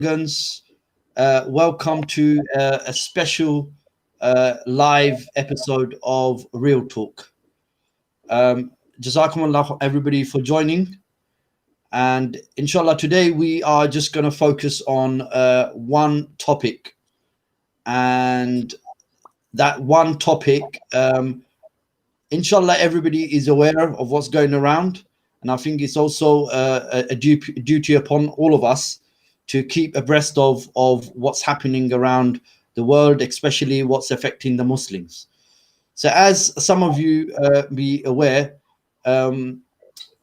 Guns, welcome to a special live episode of Real Talk. Jazakumullah everybody for joining, and inshallah today we are just going to focus on one topic, and that one topic, inshallah everybody is aware of what's going around, and I think it's also a duty upon all of us to keep abreast of what's happening around the world, especially what's affecting the Muslims. So as some of you be aware,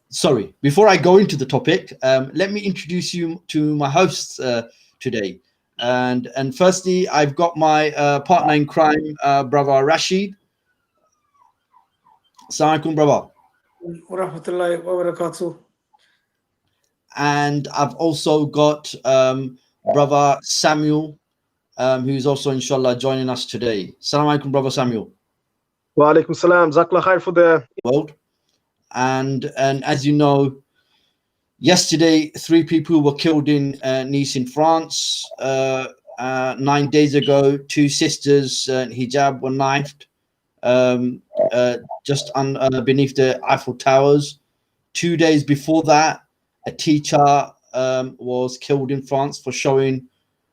sorry, before I go into the topic, let me introduce you to my hosts today. And firstly, I've got my partner in crime, brother Rashid. Assalamu alaikum, brother. Wa rahmatullahi wa barakatuh. And I've also got brother Samuel, who's also inshallah joining us today. Assalamu alaikum, brother Samuel. Wa alaikum salam. Jazakallah khair for the world. And as you know, yesterday 3 people were killed in Nice in France. 9 days ago, 2 sisters in hijab were knifed just beneath the Eiffel Towers. 2 days before that, a teacher was killed in France for showing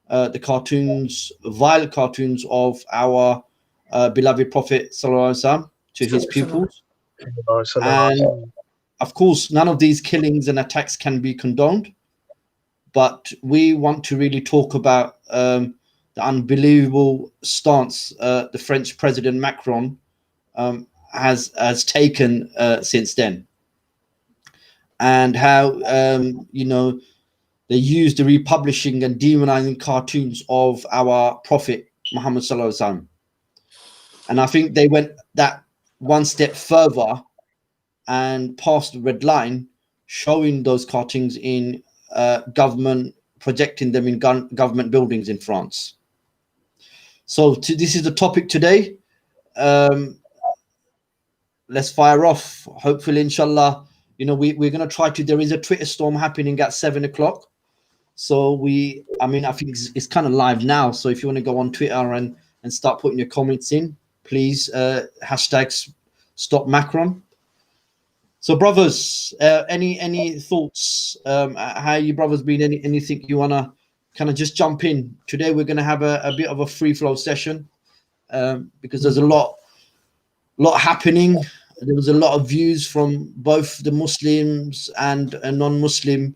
the cartoons, violent cartoons of our beloved Prophet Sallallahu Alaihi Wasallam to his pupils. And of course, none of these killings and attacks can be condoned, but we want to really talk about the unbelievable stance the French President Macron has taken since then, and how they use the republishing and demonizing cartoons of our Prophet Muhammad Sallallahu Alaihi Wasallam. And I think they went that one step further and passed the red line, showing those cartoons in government, projecting them in government buildings in France. So this is the topic today. Let's fire off. Hopefully, inshallah, we're going to try to, there is a Twitter storm happening at 7 o'clock. So I think it's kind of live now. So if you want to go on Twitter and start putting your comments in, please, hashtag stop Macron. So brothers, any thoughts? How you brothers been? Anything you want to kind of just jump in? Today we're going to have a bit of a free flow session because there's a lot happening. There was a lot of views from both the Muslims and non-Muslim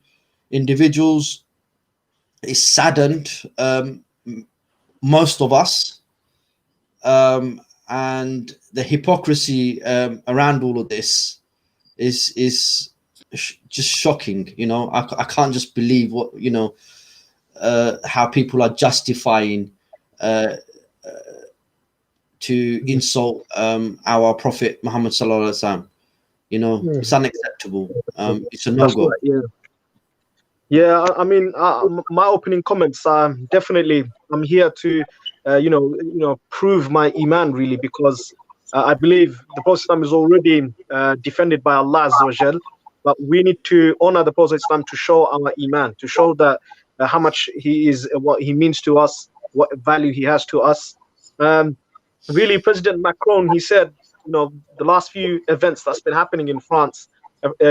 individuals. It's saddened most of us, and the hypocrisy around all of this is just shocking. I can't just believe what how people are justifying to insult our Prophet Muhammad Sallallahu Alaihi Wasallam. It's unacceptable. It's a no-go. Yeah, I mean, my opening comments are definitely, I'm here to, prove my iman really, because I believe the Prophet Islam is already defended by Allah Azza wa Jal, but we need to honor the Prophet Islam to show our iman, to show that how much he is, what he means to us, what value he has to us. Really, President Macron, he said, the last few events that's been happening in France,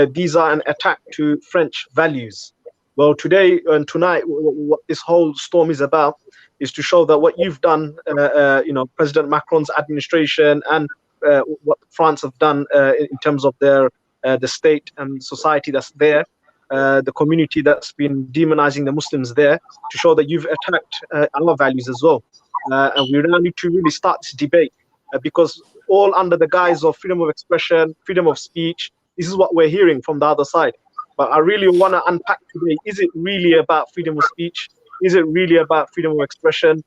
these are an attack to French values. Well, today and tonight, what this whole storm is about is to show that what you've done, President Macron's administration and what France have done in terms of their the state and society that's there, the community that's been demonizing the Muslims there, to show that you've attacked our values as well. And we now need to really start this debate because all under the guise of freedom of expression, freedom of speech, this is what we're hearing from the other side. But I really want to unpack today, is it really about freedom of speech? Is it really about freedom of expression?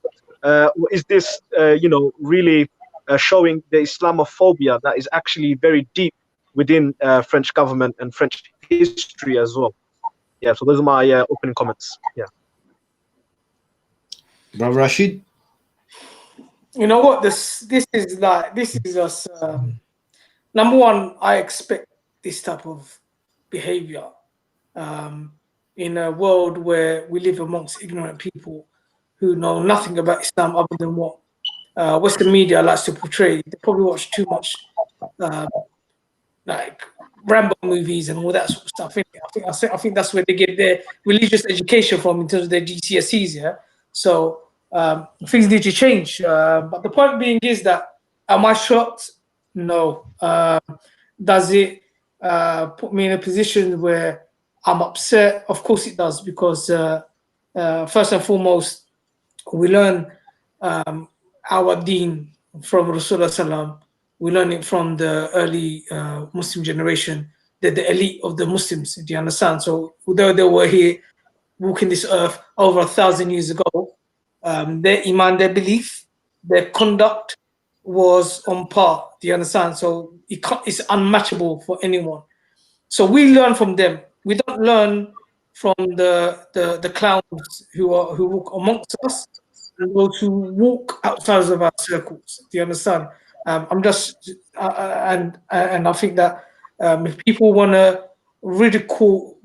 Is this, really showing the Islamophobia that is actually very deep within French government and French history as well? Yeah, so those are my opening comments. Yeah. Brother Rashid? You know what? This is just number one. I expect this type of behavior in a world where we live amongst ignorant people who know nothing about Islam other than what Western media likes to portray. They probably watch too much like Rambo movies and all that sort of stuff. I think that's where they get their religious education from in terms of their GCSEs. Yeah, so things need to change. But the point being is that, am I shocked? No. Does it put me in a position where I'm upset? Of course it does, because first and foremost, we learn our deen from Rasulullah Sallam. We learn it from the early Muslim generation, the elite of the Muslims. Do you understand? So although they were here walking this earth over 1,000 years ago, their iman, their belief, their conduct was on par. Do you understand? So it's unmatchable for anyone. So we learn from them. We don't learn from the clowns who walk amongst us and those who walk outside of our circles. Do you understand? I'm just and I think that if people want to ridicule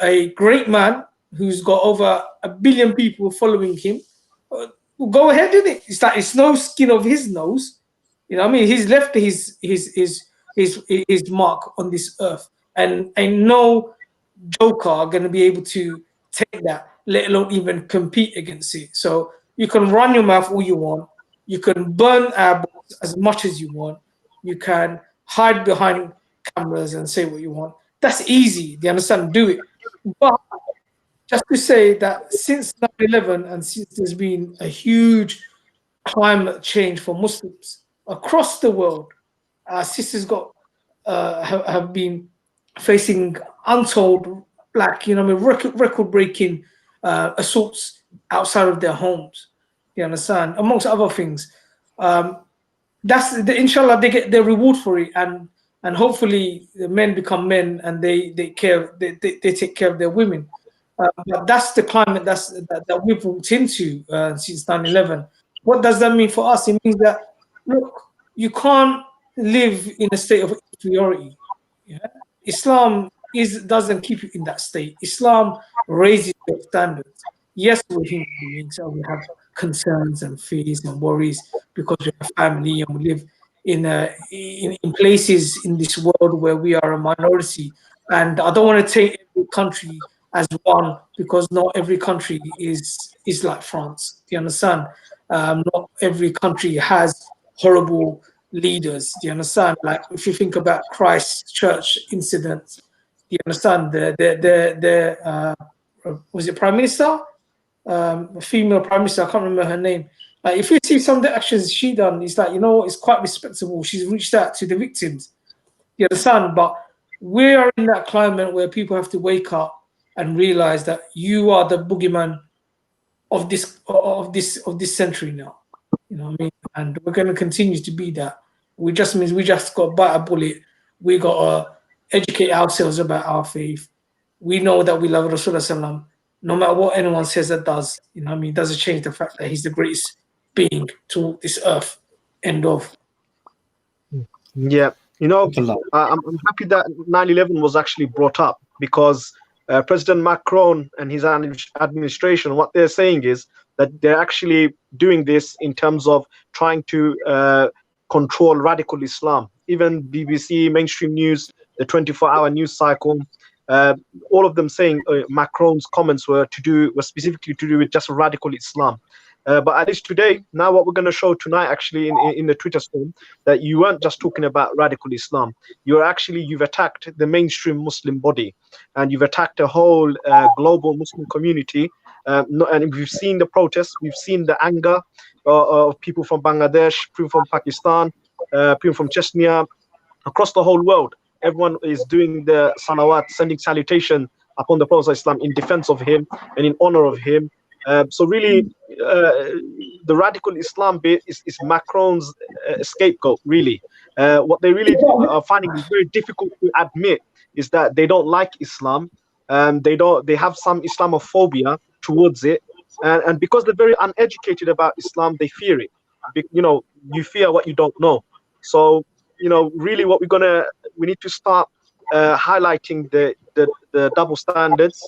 a great man who's got over 1 billion people following him, go ahead with it. It's like it's no skin of his nose. You know what I mean? He's left his mark on this earth, and no joker are going to be able to take that, let alone even compete against it. So you can run your mouth all you want. You can burn our books as much as you want. You can hide behind cameras and say what you want. That's easy. Do you understand? Do it. But just to say that since 9/11 and since there's been a huge climate change for Muslims across the world, our sisters have been facing untold, record-breaking assaults outside of their homes. You understand? Amongst other things, inshallah they get their reward for it, and hopefully the men become men and they take care of their women. But that's the climate that we've walked into since 9/11. What does that mean for us? It means that, look, you can't live in a state of inferiority. Yeah? Islam doesn't keep you in that state. Islam raises your standards. Yes, we're human beings, and we have concerns and fears and worries because we're a family and we live in places in this world where we are a minority. And I don't want to take every country as one, because not every country is like France. Do you understand? Not every country has horrible leaders. Do you understand? Like if you think about Christchurch incidents, do you understand? Was it Prime Minister? A female Prime Minister, I can't remember her name. Like if you see some of the actions she done, it's like, you know, it's quite respectable. She's reached out to the victims. You understand? But we are in that climate where people have to wake up and realize that you are the boogeyman of this century now. You know what I mean? And we're going to continue to be that. We just means we just got to bite a bullet. We got to educate ourselves about our faith. We know that we love Rasulullah Sallam. No matter what anyone says that does, you know what I mean, it doesn't change the fact that he's the greatest being to this earth. End of. Yeah, you know, I'm happy that 9/11 was actually brought up, because President Macron and his administration, what they're saying is that they're actually doing this in terms of trying to control radical Islam. Even BBC, mainstream news, the 24-hour news cycle, all of them saying Macron's comments were specifically to do with just radical Islam. But at least today, now what we're going to show tonight, actually in the Twitter storm, that you weren't just talking about radical Islam. You've attacked the mainstream Muslim body, and you've attacked a whole global Muslim community. And we've seen the protests, we've seen the anger of people from Bangladesh, people from Pakistan, people from Chechnya, across the whole world. Everyone is doing the salawat, sending salutation upon the Prophet Islam in defense of him and in honor of him. So really, the radical Islam bit is Macron's scapegoat, really. What they really are finding is very difficult to admit is that they don't like Islam. They have some Islamophobia towards it. And because they're very uneducated about Islam, they fear it. You know, you fear what you don't know. So, you know, really what we need to start highlighting the double standards,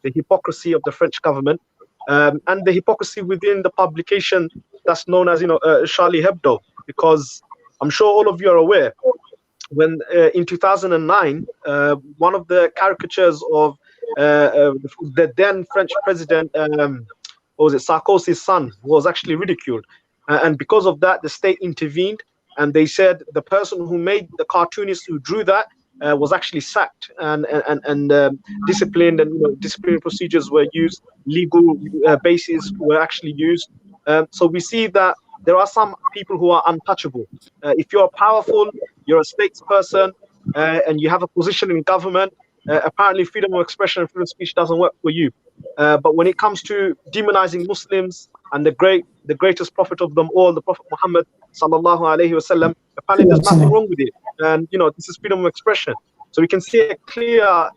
the hypocrisy of the French government, and the hypocrisy within the publication that's known as, Charlie Hebdo. Because I'm sure all of you are aware, when in 2009, one of the caricatures of the then French president, what was it, Sarkozy's son, was actually ridiculed. And because of that, the state intervened, and they said the person who made the cartoonist who drew that was actually sacked, and disciplined, and disciplinary procedures were used, legal bases were actually used. So we see that there are some people who are untouchable. If you're powerful, you're a statesperson, and you have a position in government, apparently freedom of expression and freedom of speech doesn't work for you. But when it comes to demonizing Muslims and the greatest prophet of them all, the Prophet Muhammad sallallahu alayhi wasallam, apparently there's nothing wrong with it. And this is freedom of expression. So we can see a clear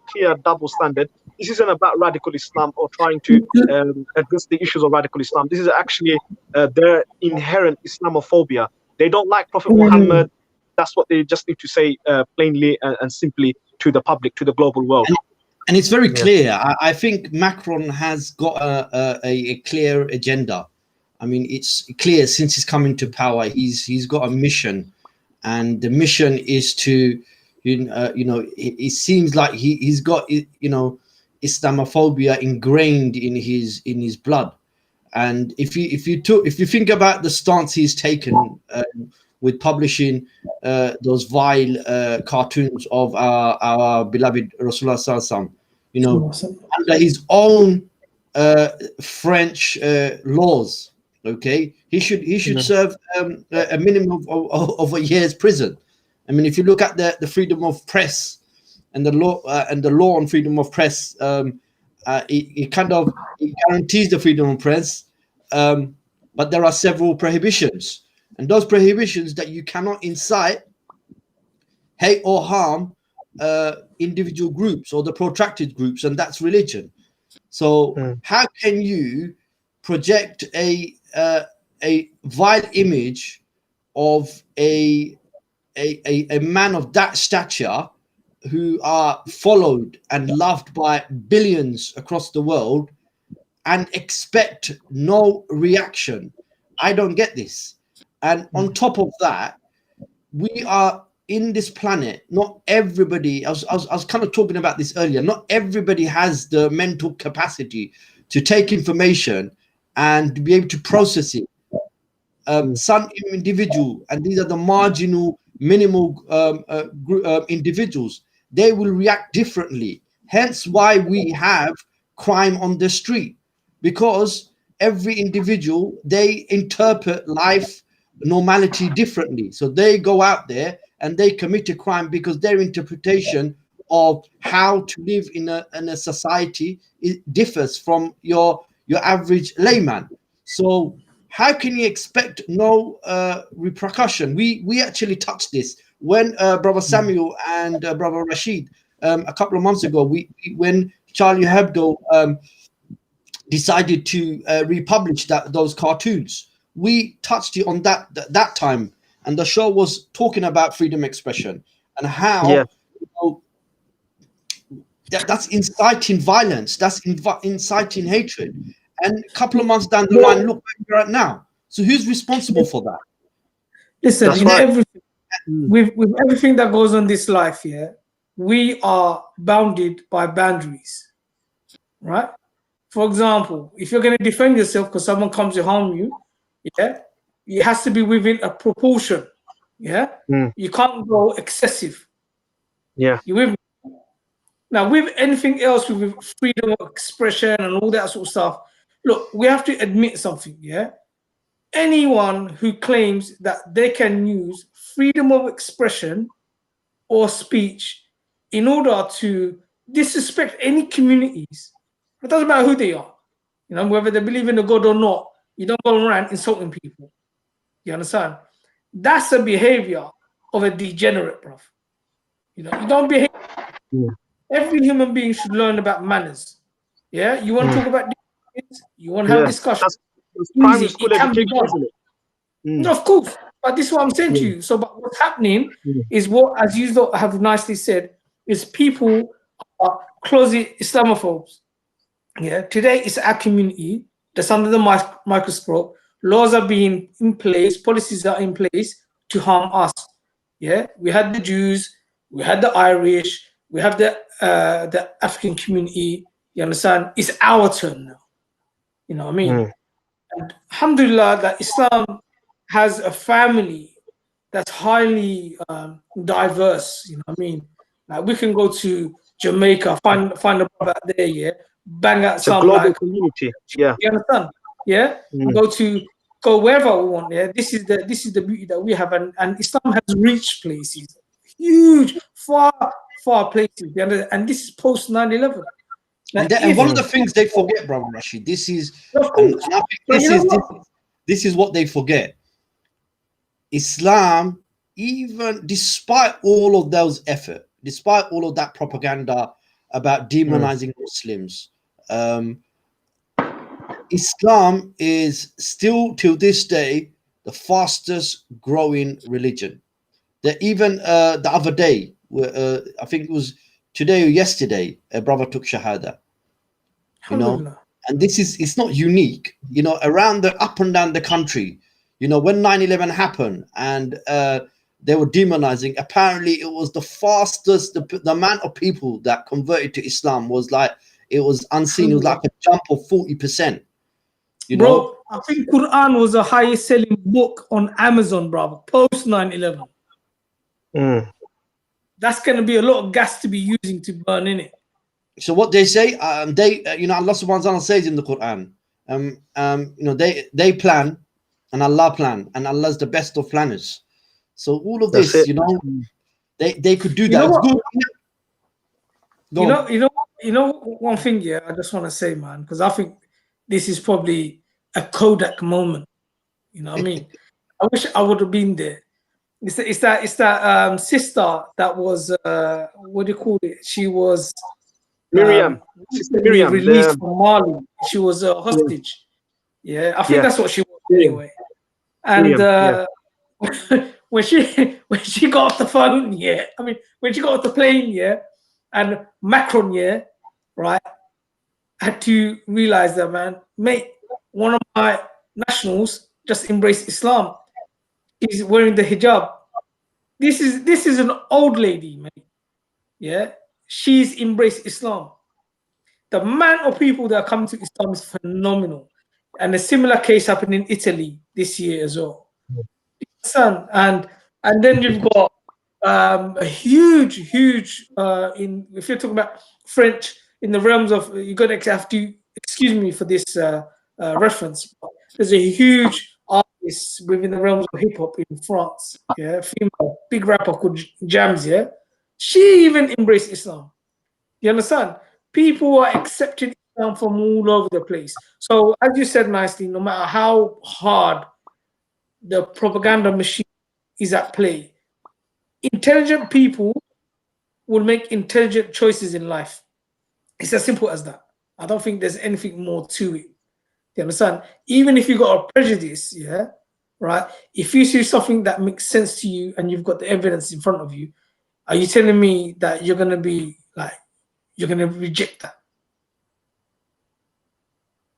double standard. This isn't about radical Islam or trying to address the issues of radical Islam. This is actually their inherent Islamophobia. They don't like Prophet Muhammad. That's what they just need to say plainly and simply to the public, to the global world. And it's very clear. I think Macron has got a clear agenda. I mean, it's clear since he's come into power, he's got a mission, and the mission is to, it seems like he's got Islamophobia ingrained in his blood. And if you think about the stance he's taken with publishing those vile cartoons of our beloved Rasulullah Sallallahu Alaihi Wasallam, under his own French laws, okay, he should serve a minimum of a year's prison. I mean, if you look at the freedom of press and the law on freedom of press, it guarantees the freedom of press, but there are several prohibitions, and those prohibitions that you cannot incite, hate or harm individual groups or the protracted groups, and that's religion. So how can you project a vile image of a man of that stature who are followed and loved by billions across the world and expect no reaction? I don't get this. And on top of that, we are in this planet, not everybody, I was kind of talking about this earlier, not everybody has the mental capacity to take information and to be able to process it. Some individual, and these are the marginal, minimal individuals, they will react differently. Hence why we have crime on the street, because every individual, they interpret life normality differently. So they go out there and they commit a crime because their interpretation of how to live in a society, it differs from your average layman. So how can you expect no repercussion? We actually touched this when Brother Samuel and Brother Rashid a couple of months ago, when Charlie Hebdo decided to republish those cartoons. We touched it on that time, and the show was talking about freedom of expression and how that's inciting violence, that's inciting hatred. And a couple of months down the line, look where we're at now. So who's responsible for that? Listen, with everything that goes on this life here, we are bounded by boundaries, right? For example, if you're going to defend yourself because someone comes to harm you, it has to be within a proportion. You can't go excessive. You with me? Now, with anything else, with freedom of expression and all that sort of stuff, look, we have to admit something. Anyone who claims that they can use freedom of expression or speech in order to disrespect any communities, it doesn't matter who they are, whether they believe in a God or not, you don't go around insulting people. You understand? That's a behavior of a degenerate, bruv. You don't behave. Every human being should learn about manners. You want to talk about things, you want to have discussion. That's primary school education, isn't it? Of course. But this is what I'm saying to you. So but what's happening is what, as you have nicely said, is people are closet Islamophobes. Yeah, today it's our community that's under the microscope. Laws are being in place, policies are in place to harm us. Yeah, we had the Jews, we had the Irish, we have the African community. You understand? It's our turn now. You know what I mean? Mm. And alhamdulillah, that Islam has a family that's highly diverse. You know what I mean? Like we can go to Jamaica, find a brother there, yeah, bang out It's a some global like, community. Yeah. you understand? Yeah, Mm. go wherever we want. Yeah, this is the beauty that we have, and Islam has reached places, huge, far places. You understand? And this is post 9/11. And, Like, and if one of the things they forget, brother Rashid, this is, of and course, I think but you know what? this is what they forget. Islam, even despite all of those effort, despite all of that propaganda about demonizing Muslims, Islam is still till this day the fastest growing religion. That even the other day, I think it was today or yesterday, a brother took shahada. You know, Alhamdulillah. and this is, it's not unique. You know, around the up and down the country. You know, when 9/11 happened and they were demonizing, apparently it was the fastest. The amount of people that converted to Islam was like, it was unseen. It was like a jump of 40%. You know, Bro, I think Quran was the highest selling book on Amazon, brother, post 9/11. Mm. That's going to be a lot of gas to be using to burn in it. so what they say, you know, Allah subhanahu wa ta'ala says in the Quran, you know, they plan and Allah plan, and Allah's the best of planners. So all of That's this, it. you know, they could do You that. know It's what? good. Go on. You know one thing, yeah, I just want to say, man, because I think this is probably a Kodak moment. You know what I mean? I wish I would have been there. It's that sister that was what do you call it? She was Miriam. Sister recently Miriam. released from Mali. She was a hostage. Yeah, I think Yeah. that's what she was Miriam. anyway. And Miriam. Yeah. when she got off the phone, yeah, I mean when she got off the plane, yeah, and Macron, yeah, right, had to realize that, man, mate, one of my nationals just embraced Islam. He's wearing the hijab. This is an old lady, mate. Yeah, she's embraced Islam. The amount of people that are coming to Islam is phenomenal. And a similar case happened in Italy this year as well. Son, and then you've got a huge in, if you're talking about French in the realms of, you're gonna have to excuse me for this reference. But there's a huge artist within the realms of hip hop in France. Yeah, female, big rapper called Jams. Yeah, she even embraced Islam. You understand? People are accepting Islam from all over the place. So, as you said nicely, no matter how hard the propaganda machine is at play, intelligent people will make intelligent choices in life. It's as simple as that. I don't think there's anything more to it. You understand? Even if you got a prejudice, yeah, right? If you see something that makes sense to you and you've got the evidence in front of you, are you telling me that you're gonna be like, you're gonna reject that?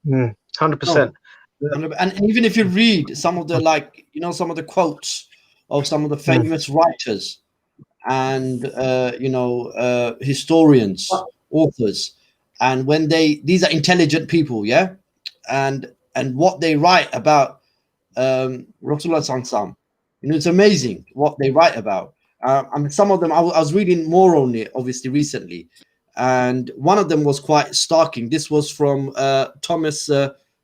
100%. No. And even if you read some of the, like, you know, some of the quotes of some of the famous writers and you know, historians, authors, and when these are intelligent people, yeah, and what they write about Rasulullah Sallam, you know, it's amazing what they write about. I mean, some of them I was reading more on it obviously recently, and one of them was quite starking. This was from Thomas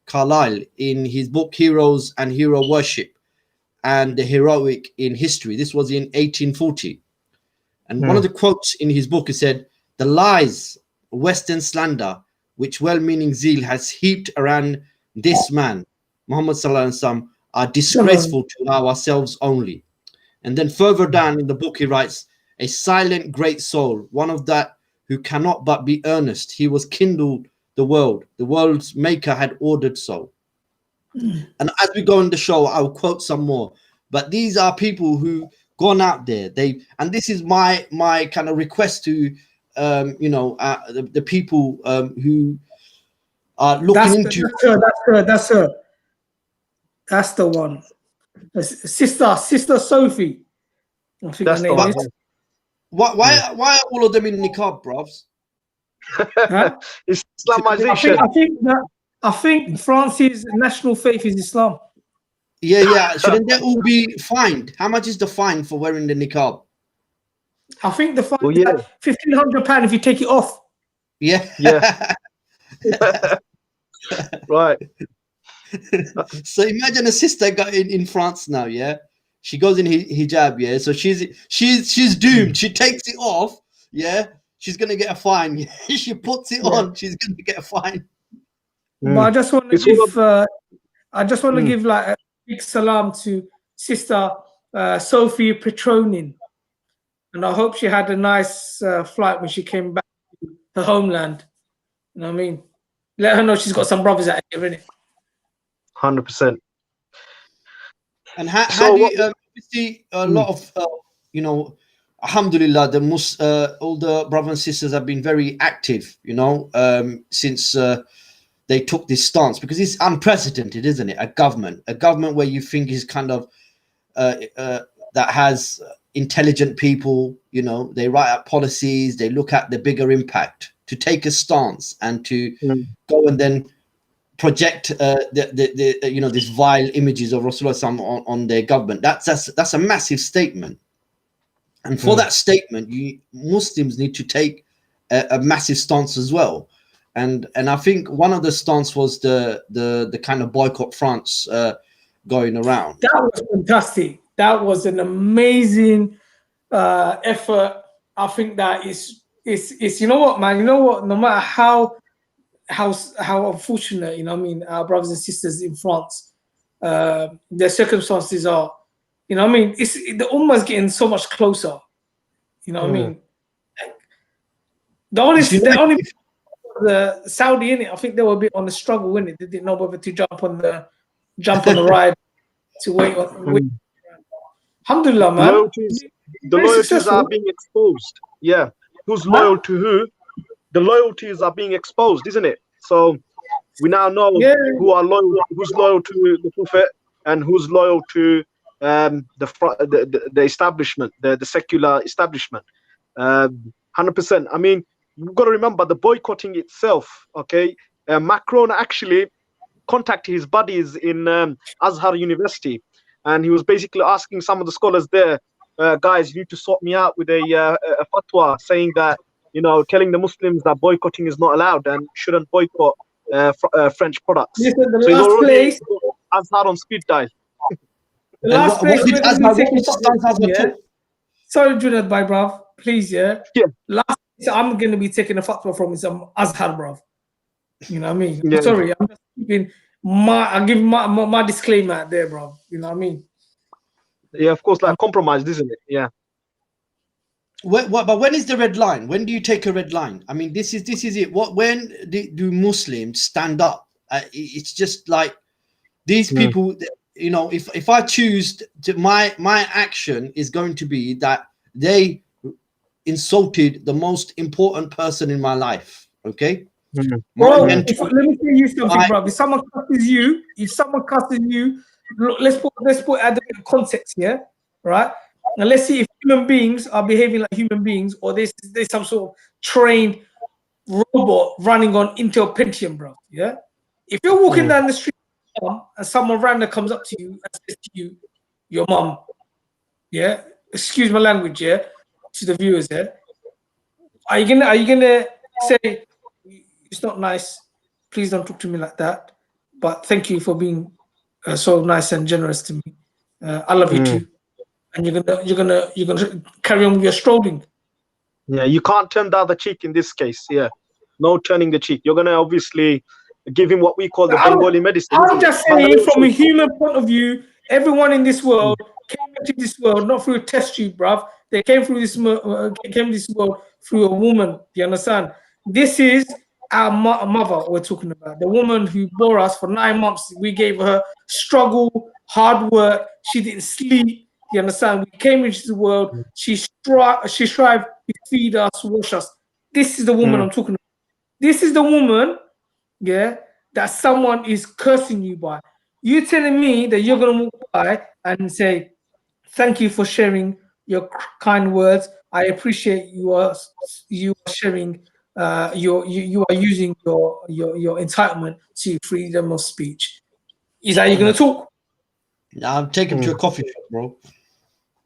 Carlyle in his book Heroes and Hero Worship and the Heroic in History. This was in 1840. And one of the quotes in his book, he said, "The lies, Western slander, which well-meaning zeal has heaped around this man, Muhammad Sallallahu Alaihi Wasallam, are disgraceful to ourselves only." And then further down in the book, he writes, "A silent great soul, one of that who cannot but be earnest. He was kindled the world. The world's maker had ordered so." And as we go in the show, I'll quote some more. But these are people who gone out there. And this is my kind of request to you know, the people who looking into. That's her. That's the one. Sister Sophie. I think That's her the name one. is. Why are all of them in niqab, bros? Huh? It's Islamization. I think France's national faith is Islam. Yeah. Shouldn't they all be fined? How much is the fine for wearing the niqab? I think the fine Well, is yeah. like £1,500 if you take it off. Yeah. Yeah. Right. So imagine a sister got in France now, yeah. She goes in hijab, yeah. So she's doomed. She takes it off, yeah. She's gonna get a fine. She puts it on, she's gonna get a fine. But I just want to It's give, all I just want to give like a big salam to Sister Sophie Petronin, and I hope she had a nice flight when she came back to her homeland. You know what I mean? Let her know she's got some brothers out here, innit? 100%. And how do you obviously a lot of alhamdulillah, all the brothers and sisters have been very active, since they took this stance, because it's unprecedented, isn't it? A government where you think is kind of that has intelligent people, they write out policies, they look at the bigger impact, to take a stance and to go and then project these vile images of Rasulullah on their government. That's a massive statement, and for that statement, Muslims need to take a massive stance as well. And I think one of the stance was the kind of boycott France going around. That was fantastic. That was an amazing effort. I think that is you know what, man. You know what? No matter how unfortunate, our brothers and sisters in France, their circumstances are, the Ummah's getting so much closer. You know what I mean? The only the Saudi in it, I think they were a bit on the struggle in it. They didn't know whether to jump on the ride to wait. Alhamdulillah, man. The loyalties are being exposed. Yeah. Who's loyal to who? The loyalties are being exposed, isn't it? So we now know who's loyal to the Prophet and who's loyal to the establishment, the secular establishment. 100%. I mean, you've got to remember the boycotting itself. Okay, Macron actually contacted his buddies in Azhar University, and he was basically asking some of the scholars there, guys, you need to sort me out with a fatwa saying that, telling the Muslims that boycotting is not allowed and shouldn't boycott French products. Listen, the so last place, Azhar on speed dial. The last place we're going to be taking. Sorry, Junad, bye, bruv. Please, yeah. Last place I'm going to be taking a fatwa from is Azhar, bruv. You know what I mean? Yeah. Sorry, I'm just keeping I give my disclaimer out there, bruv. You know what I mean? Yeah, of course, like compromised, isn't it? Yeah. But when is the red line? When do you take a red line? I mean, this is it. When do Muslims stand up? It's just like these people. If I choose to, my action is going to be that they insulted the most important person in my life. Okay. Bro, let me tell you something, bro. If someone cusses you, look, let's put add a bit of context here, right? And let's see if human beings are behaving like human beings, or there's some sort of trained robot running on Intel Pentium, bro. Yeah. If you're walking down the street and someone random comes up to you and says to you, "Your mom," yeah. Excuse my language, yeah, to the viewers, yeah. Are you gonna say, "It's not nice. Please don't talk to me like that. But thank you for being so nice and generous to me. I love you too." And you're gonna carry on with your strolling. Yeah, you can't turn the other cheek in this case. Yeah, no turning the cheek. You're gonna obviously give him what we call the Bengali medicine. I'm just saying, from a human point of view, everyone in this world came into this world not through a test tube, bruv. They came through this world through a woman. Do you understand? This is our mother we're talking about. The woman who bore us for 9 months. We gave her struggle, hard work. She didn't sleep. You understand? We came into the world. She strived to feed us, wash us. This is the woman I'm talking about. This is the woman, yeah, that someone is cursing you by. You telling me that you're gonna walk by and say, "Thank you for sharing your kind words. I appreciate you are sharing. You are using your entitlement to freedom of speech." Is that you're gonna talk? I'll take him to a coffee shop, bro.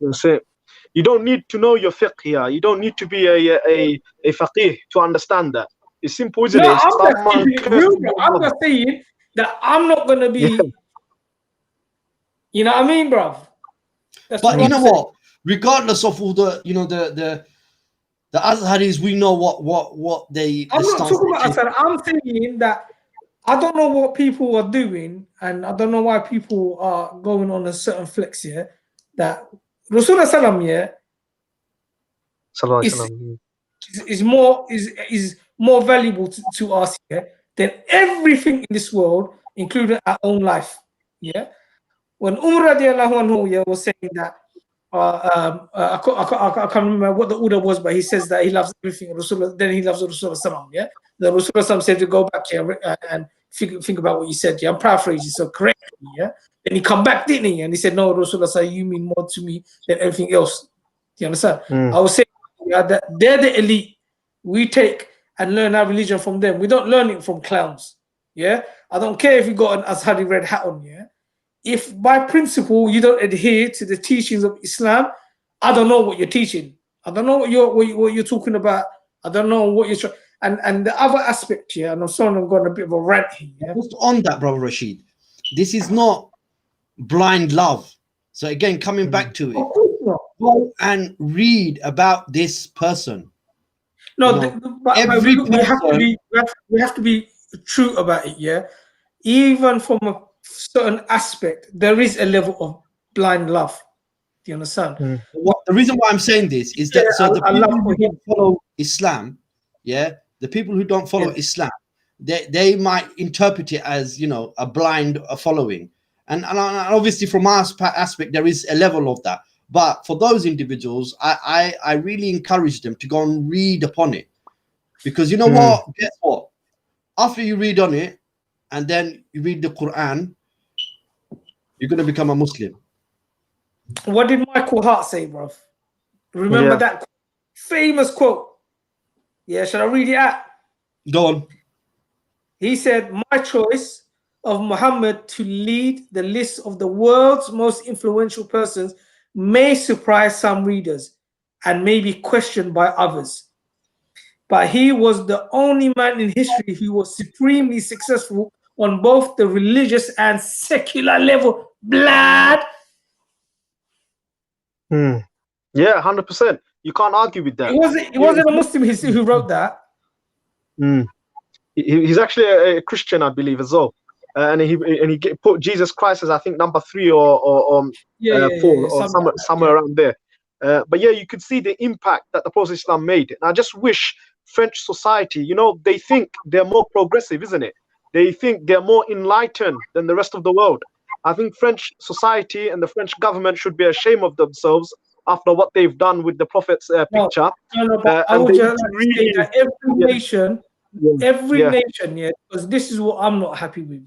That's it. You don't need to know your fiqh here. You don't need to be a faqih to understand that. It's simple, isn't No, it? I'm just saying that I'm not gonna be. Yeah. You know what I mean, bro? But you know what? Regardless of all the, the Azharis, we know what they. I'm not talking about Azhar. I'm saying that I don't know what people are doing, and I don't know why people are going on a certain flex here. That Rasulullah Sallam is more valuable to us here than everything in this world, including our own life. Yeah. When Umar radiallahu anhu was saying that, I can't remember what the order was, but he says that he loves everything Rasulullah, then he loves Rasulullah Sallam. Yeah. The Rasulullah Sallam said to go back here and think about what you said. Yeah. I'm paraphrasing so correctly. Yeah. Then he come back, didn't he? And he said, "No, Rasulullah Sallam, you mean more to me than everything else." Do you understand? I was saying that they're the elite. We take and learn our religion from them. We don't learn it from clowns. Yeah. I don't care if you got an Azhari red hat on. Yeah. If by principle you don't adhere to the teachings of Islam, I don't know what you're teaching. I don't know what you're talking about. I don't know what you're trying. And the other aspect here, and I'm sorry, I'm going a bit of a rant here. Yeah? Just on that, brother Rashid, this is not blind love. So again, coming back to it, go and read about this person. No, but we have to be true about it. Yeah, even from a certain aspect, there is a level of blind love. Do you understand? The reason why I'm saying this is that the people who don't follow Islam, the people who don't follow Islam, they might interpret it as a blind following, and obviously from our aspect there is a level of that. But for those individuals, I really encourage them to go and read upon it, because you know what? Guess what? After you read on it, and then you read the Quran, you're going to become a Muslim. What did Michael Hart say, bro? Remember that famous quote? Yeah, should I read it out? Go on. He said, "My choice of Muhammad to lead the list of the world's most influential persons may surprise some readers and may be questioned by others. But he was the only man in history who was supremely successful on both the religious and secular level." Blood. Yeah, 100%. You can't argue with that. It wasn't a Muslim who wrote that. He's actually a Christian, I believe, as well. And he put Jesus Christ as, I think, number 3 or 4 or somewhere around there. But yeah, you could see the impact that the Prophet Islam made. And I just wish French society, they think they're more progressive, isn't it? They think they're more enlightened than the rest of the world. I think French society and the French government should be ashamed of themselves after what they've done with the Prophet's picture. I would just say that every nation, because this is what I'm not happy with,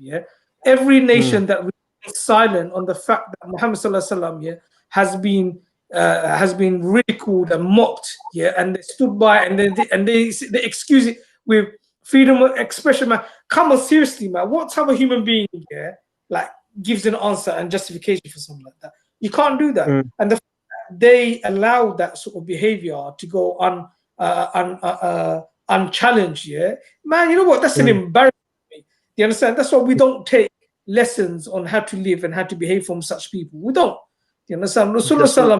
every nation that remains silent on the fact that Muhammad Sallallahu Alaihi Wasallam has been ridiculed and mocked, and they stood by and they excuse it with freedom of expression, man. Come on, seriously, man. What type of human being, gives an answer and justification for something like that? You can't do that. And they allow that sort of behavior to go unchallenged, man. You know what? That's an embarrassment. Do you understand? That's why we don't take lessons on how to live and how to behave from such people. We don't. Do you understand? Rasulullah,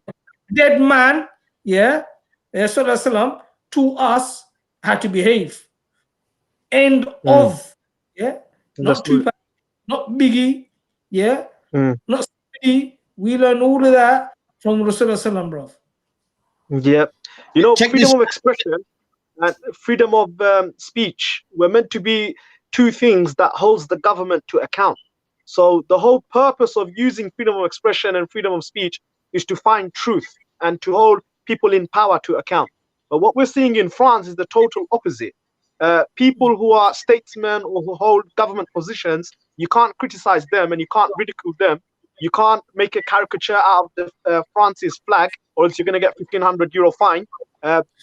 dead man, Rasulullah taught us how to behave. End of, not Tupac, not Biggie, not Speedy. We learn all of that from Rasulullah, bro. Yep. Freedom of expression and freedom of speech were meant to be two things that holds the government to account. So the whole purpose of using freedom of expression and freedom of speech is to find truth and to hold people in power to account. But what we're seeing in France is the total opposite. people who are statesmen or who hold government positions, you can't criticize them and you can't ridicule them. You can't make a caricature out of the France's flag, or else you're going to get €1,500 fine.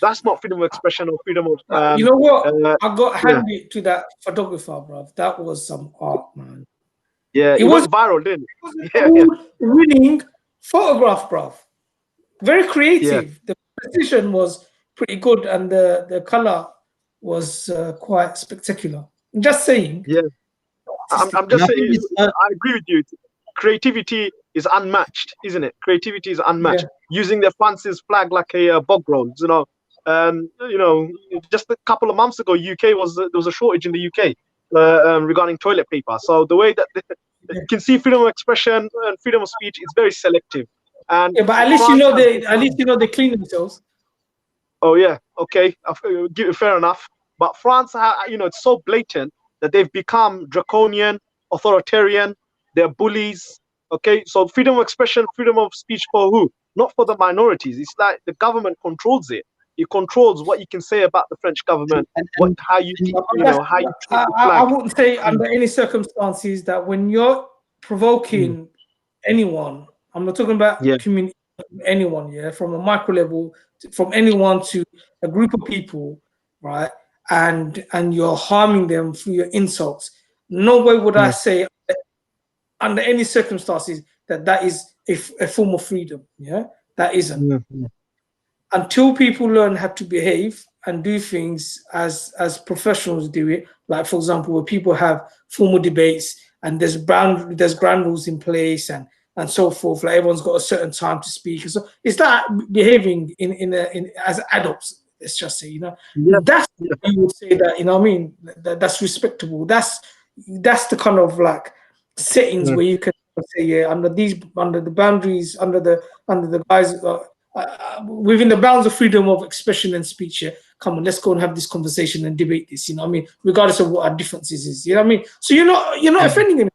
That's not freedom of expression or freedom of. You know what? I got yeah. handy to that photographer, bro. That was some art, man. Yeah, it went viral, didn't it? Yeah. Winning photograph, bro. Very creative. The precision was pretty good, and the color was quite spectacular. I'm just saying. Yeah, I'm just saying. I agree with you. Creativity is unmatched, isn't it? Creativity is unmatched. Yeah. Using the France's flag like a bog roll, just a couple of months ago, there was a shortage in the UK regarding toilet paper. So the way that you can see freedom of expression and freedom of speech is very selective. And yeah, but at least they clean themselves. Oh yeah, okay, fair enough. But France, it's so blatant that they've become draconian, authoritarian. They're bullies. Okay, so freedom of expression, freedom of speech for who? Not for the minorities. It's like the government controls it. It controls what you can say about the French government, how you treat the flag. I wouldn't say under any circumstances that when you're provoking anyone, I'm not talking about community, anyone, from a micro level, from anyone to a group of people, right? And you're harming them through your insults. No way would I say under any circumstances that is a form of freedom. Yeah, that isn't. Until people learn how to behave and do things as professionals do it, like for example, where people have formal debates and there's ground rules in place and so forth. Like everyone's got a certain time to speak. So it's that behaving in as adults. Let's just say, that's you would say that, what I mean, that's respectable. That's the kind of like settings where you can say, under the boundaries, under the guise, within the bounds of freedom of expression and speech. Come on, let's go and have this conversation and debate this. Regardless of what our differences is. So you're not offending them.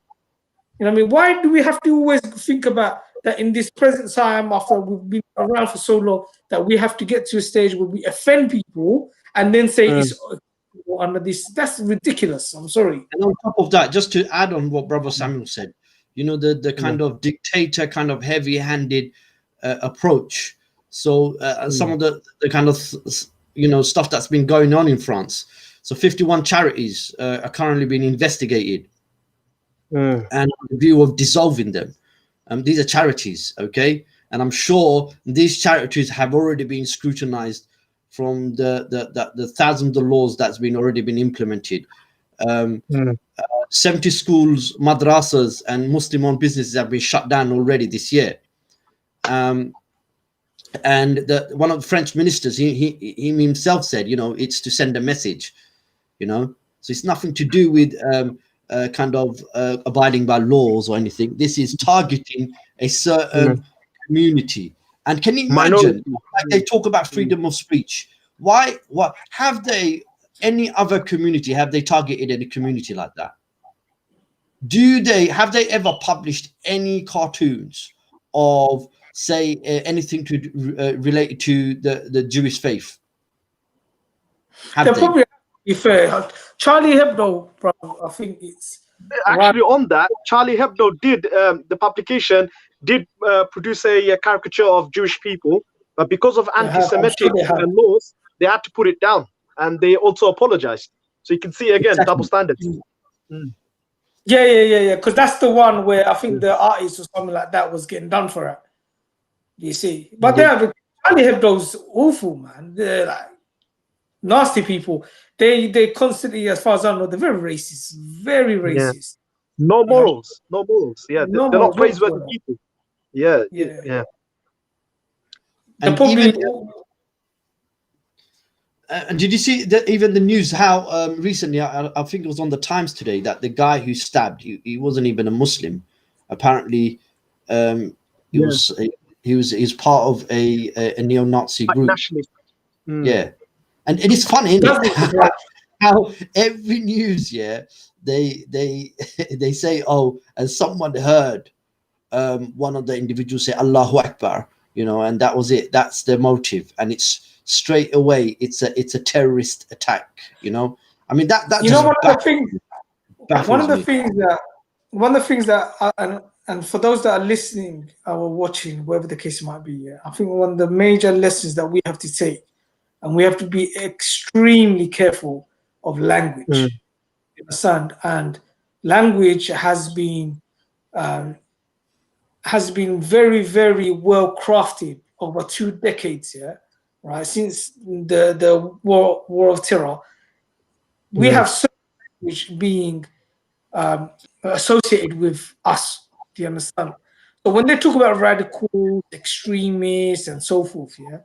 Why do we have to always think about that in this present time, after we've been around for so long, that we have to get to a stage where we offend people and then say it's under this? That's ridiculous. I'm sorry. And on top of that, just to add on what Brother Samuel said, the kind of dictator, kind of heavy-handed approach. So some of the kind of stuff that's been going on in France. So 51 charities are currently being investigated, and the view of dissolving them. These are charities, okay, and I'm sure these charities have already been scrutinized from the thousands of laws that's already been implemented. 70 schools, madrasas, and Muslim-owned businesses have been shut down already this year. And one of the French ministers, he himself said, it's to send a message, so it's nothing to do with kind of abiding by laws or anything. This is targeting a certain community. And can you imagine, like they talk about freedom of speech? What have they, any other community, have they targeted any community like that? Have they ever published any cartoons of, say, anything to related to the Jewish faith? Probably, be fair, Charlie Hebdo, bro, I think it's actually on that. Charlie Hebdo did the publication did produce a caricature of Jewish people, but because of anti-Semitic laws, they had to put it down, and they also apologized. So you can see again double standards. Yeah. Because that's the one where I think the artist or something like that was getting done for it. You see, but Charlie Hebdo's awful, man. They're like nasty people. They constantly, as far as I know, they're very racist. Very racist. No morals. No morals. Yeah, they're not praiseworthy people. Yeah. And and did you see that even the news, how recently, I think it was on the Times today, that the guy who stabbed, he wasn't even a Muslim. Apparently, he was part of a neo-Nazi group. Yeah. And it is funny, isn't it? How every news, they say, and someone heard one of the individuals say Allāhu Akbar, and that was it. That's their motive, and it's straight away it's a terrorist attack, I mean, that you know, just one of the things baffles me. And for those that are listening or watching, whatever the case might be, yeah, I think one of the major lessons that we have to take, and we have to be extremely careful of language. You understand? And language has been very, very well crafted over 2 decades, yeah, right? Since the war of terror, we have certain language being associated with us. Do you understand? So when they talk about radicals, extremists, and so forth, yeah,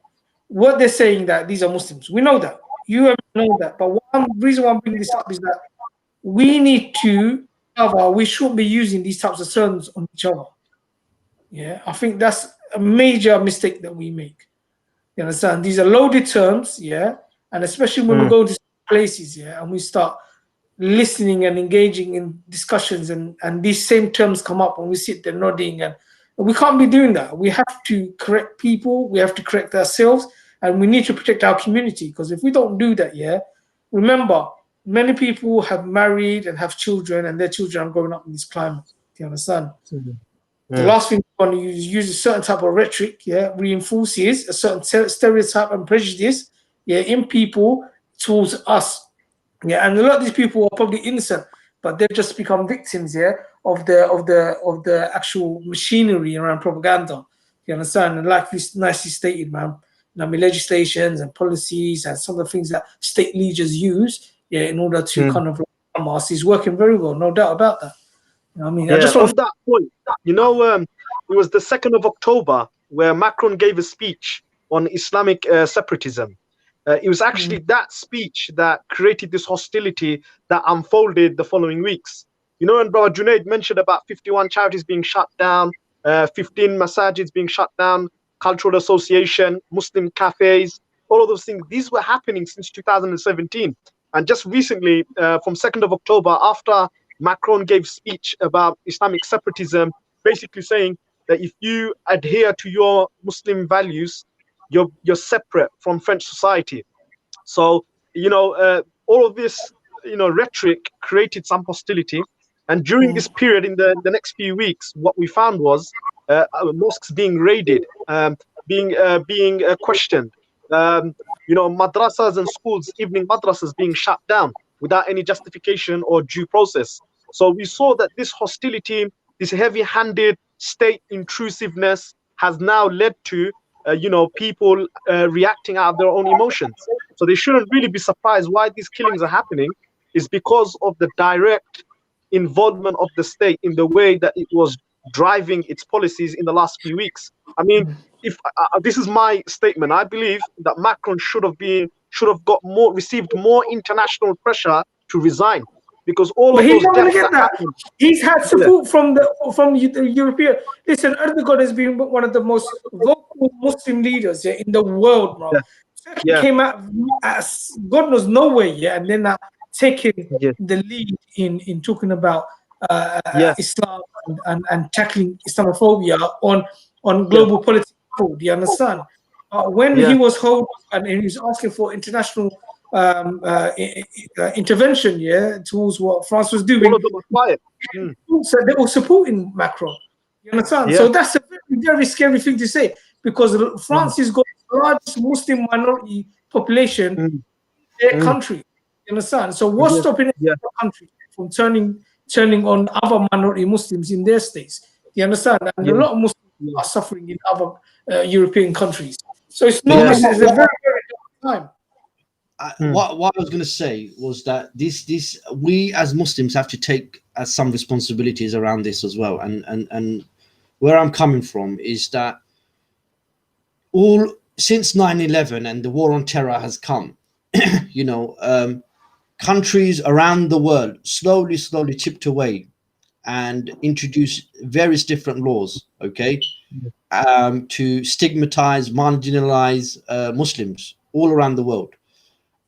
what they're saying that these are Muslims. We know that. You know that. But one reason why I'm bringing this up is that we need to we shouldn't be using these types of terms on each other. Yeah, I think that's a major mistake that we make. You understand? These are loaded terms, yeah, and especially when we go to places, yeah, and we start listening and engaging in discussions, and these same terms come up, and we sit there nodding, and we can't be doing that. We have to correct people, we have to correct ourselves, and we need to protect our community, because if we don't do that, yeah, remember, many people have married and have children, and their children are growing up in this climate. Do you understand? The last thing we want to use a certain type of rhetoric, yeah, reinforces a certain stereotype and prejudice, yeah, in people towards us. Yeah, and a lot of these people are probably innocent, but they've just become victims, yeah, of the actual machinery around propaganda. You understand? And like you nicely stated, man, I mean, legislations and policies and some of the things that state leaders use, yeah, in order to kind of harm us is working very well, no doubt about that. You know what I mean? Yeah, on that point, you know, it was the 2nd of October where Macron gave a speech on Islamic separatism. It was actually that speech that created this hostility that unfolded the following weeks. You know, and Brother Junaid mentioned about 51 charities being shut down, 15 masajids being shut down, cultural association, Muslim cafes, all of those things. These were happening since 2017. And just recently, from 2nd of October, after Macron gave speech about Islamic separatism, basically saying that if you adhere to your Muslim values, you're separate from French society. So, you know, all of this, you know, rhetoric created some hostility. And during this period, in the next few weeks, what we found was mosques being raided, being questioned. You know, madrasas and schools, evening madrasas being shut down without any justification or due process. So we saw that this hostility, this heavy-handed state intrusiveness has now led to, you know, people reacting out of their own emotions. So they shouldn't really be surprised why these killings are happening. Is because of the direct involvement of the state in the way that it was driving its policies in the last few weeks. I mean, if this is my statement, I believe that Macron should have received more international pressure to resign, because all of those deaths that happened. He's had support from the European. Listen, Erdogan has been one of the most vocal Muslim leaders in the world, bro. He came out as God knows no way, and then taking the lead in talking about Islam and tackling Islamophobia on global politics. Do you understand? When he was holding and he was asking for international intervention, towards what France was doing, all of them were quiet. So they were supporting Macron. You understand? So that's a very, very scary thing to say, because France has got the largest Muslim minority population in their country. You understand? So what's stopping the country from turning on other minority Muslims in their states? You understand? And a lot of Muslims are suffering in other European countries. So it's not. It's a very, very dark time. What I was going to say was that we as Muslims have to take some responsibilities around this as well. And where I'm coming from is that since 9/11 and the war on terror has come, you know, countries around the world slowly chipped away and introduced various different laws, okay, to stigmatize, marginalize Muslims all around the world.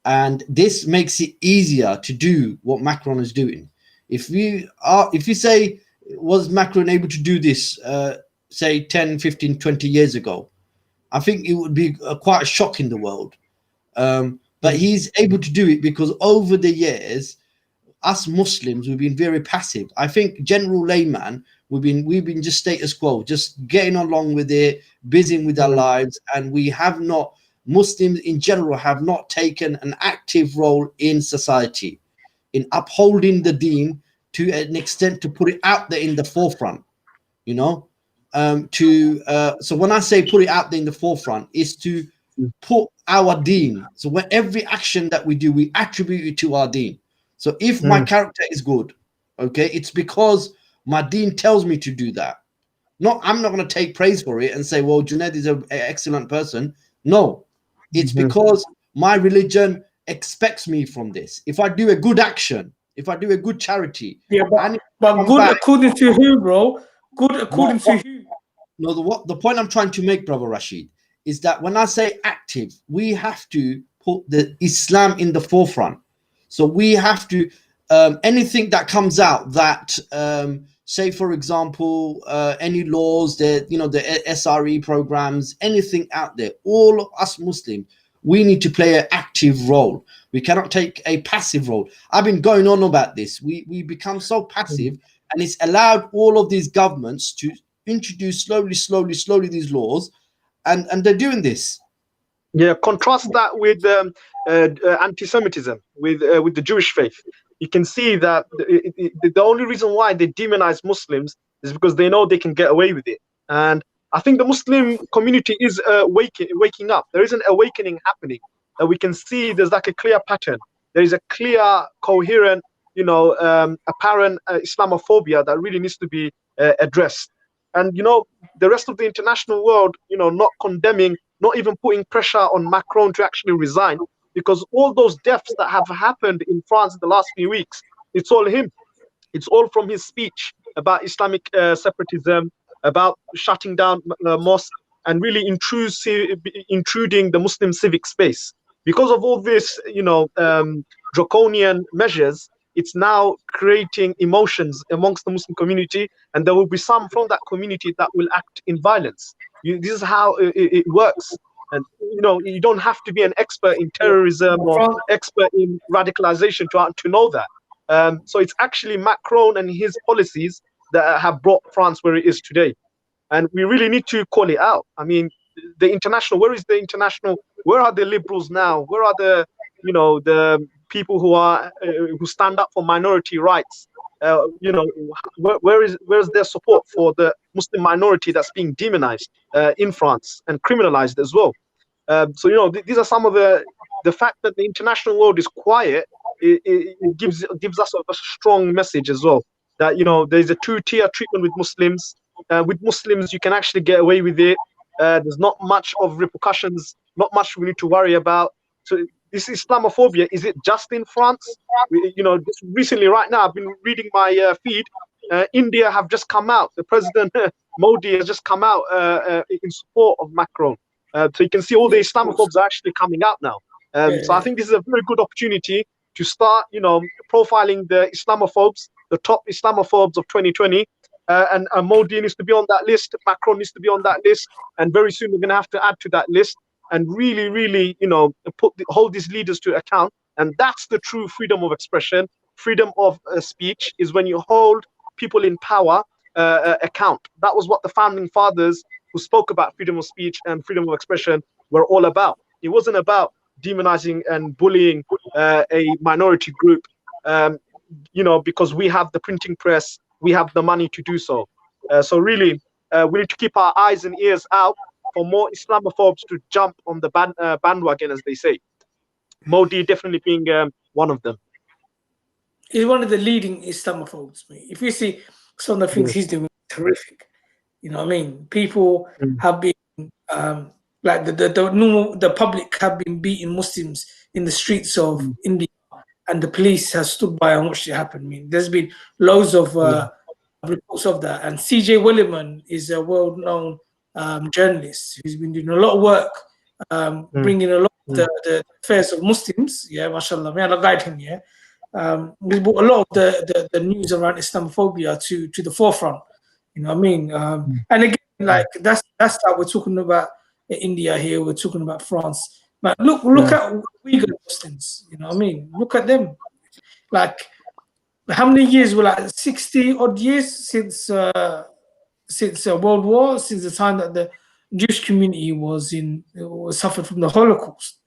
And this makes it easier to do what Macron is doing. If you say, was Macron able to do this, say 10, 15, 20 years ago, I think it would be quite a shock in the world. But he's able to do it because over the years, us Muslims, we've been very passive. I think general layman, we've been just status quo, just getting along with it, busy with our lives, and we have not, Muslims in general have not taken an active role in society, in upholding the deen to an extent to put it out there in the forefront, you know. So when I say put it out there in the forefront, is to put our deen. So when every action that we do, we attribute it to our deen. So if my character is good, okay, it's because my deen tells me to do that. I'm not going to take praise for it and say, well, Junaid is an excellent person. No, it's because my religion expects me from this. If I do a good action, if I do a good charity, but good according to who, bro? Good according to who? No, the point I'm trying to make, brother Rashid, is that when I say active, we have to put the Islam in the forefront. So we have to anything that comes out that say, for example, any laws that, you know, the SRE programs, anything out there, all of us Muslims, we need to play an active role. We cannot take a passive role. I've been going on about this. We become so passive, and it's allowed all of these governments to introduce slowly these laws, and they're doing this. Yeah, contrast that with anti-Semitism, with the Jewish faith. You can see that the only reason why they demonize Muslims is because they know they can get away with it. And I think the Muslim community is waking up. There is an awakening happening. That we can see there's like a clear pattern. There is a clear, coherent, you know, apparent Islamophobia that really needs to be addressed. And, you know, the rest of the international world, you know, not condemning, not even putting pressure on Macron to actually resign, because all those deaths that have happened in France in the last few weeks, it's all him. It's all from his speech about Islamic separatism, about shutting down mosques, and really intruding the Muslim civic space. Because of all this, you know, draconian measures, it's now creating emotions amongst the Muslim community, and there will be some from that community that will act in violence. This is how it works. And, you know, you don't have to be an expert in terrorism or expert in radicalization to know that. So it's actually Macron and his policies that have brought France where it is today. And we really need to call it out. I mean, the international, where is the international? Where are the liberals now? Where are the, you know, the people who are who stand up for minority rights? You know, where's their support for the Muslim minority that's being demonized in France and criminalized as well? So, you know, these are some of the fact that the international world is quiet. It gives us a strong message as well, that, you know, there's a two-tier treatment with Muslims. With Muslims, you can actually get away with it. There's not much of repercussions, not much we need to worry about. So this Islamophobia, is it just in France? You know, just recently, right now, I've been reading my feed. India have just come out. The President Modi has just come out in support of Macron. So you can see all the Islamophobes are actually coming out now. So I think this is a very good opportunity to start, you know, profiling the Islamophobes, the top Islamophobes of 2020. And Modi needs to be on that list. Macron needs to be on that list. And very soon we're going to have to add to that list and really, you know, hold these leaders to account. And that's the true freedom of expression. Freedom of speech is when you hold people in power account. That was what the founding fathers who spoke about freedom of speech and freedom of expression were all about. It wasn't about demonizing and bullying a minority group, you know, because we have the printing press, we have the money to do so. So really, we need to keep our eyes and ears out for more Islamophobes to jump on the bandwagon, as they say. Modi definitely being one of them. He's one of the leading Islamophobes. If you see some of the things he's doing, terrific. You know what I mean? People have been like the public have been beating Muslims in the streets of India, and the police has stood by and watched it happen. I mean, there's been loads of reports of that. And CJ Williman is a well-known journalist who's been doing a lot of work, bringing a lot of the affairs of Muslims. Yeah, mashallah, may Allah guide him. Yeah, we brought a lot of the news around Islamophobia to the forefront. You know what I mean? And again, like that's how we're talking about India here. We're talking about France. But look at Uyghur Muslims. You know what I mean? Look at them. Like, how many years were like 60 odd years since World War, since the time that the Jewish community was suffered from the Holocaust,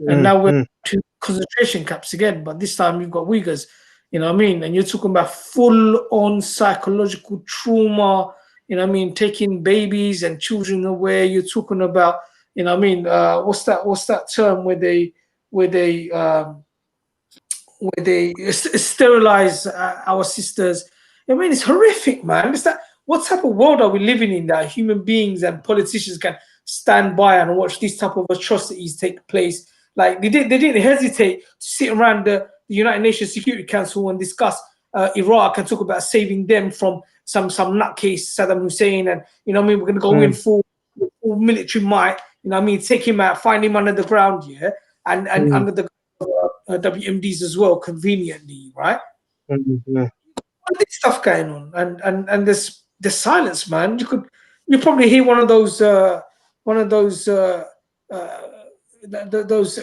and now we're to concentration camps again. But this time we've got Uyghurs. You know what I mean? And you're talking about full-on psychological trauma. You know what I mean? Taking babies and children away. You're talking about, you know what I mean? What's that term where they sterilize our sisters? I mean, it's horrific, man. What type of world are we living in that human beings and politicians can stand by and watch these type of atrocities take place? Like, they didn't hesitate to sit around the United Nations Security Council and discuss Iraq and talk about saving them from some nutcase Saddam Hussein, and you know what I mean, we're gonna go in full military might, you know what I mean, take him out, find him under the ground, yeah, and under the WMDs as well, conveniently, right? All this stuff going on, and there's silence, man. You probably hear one of those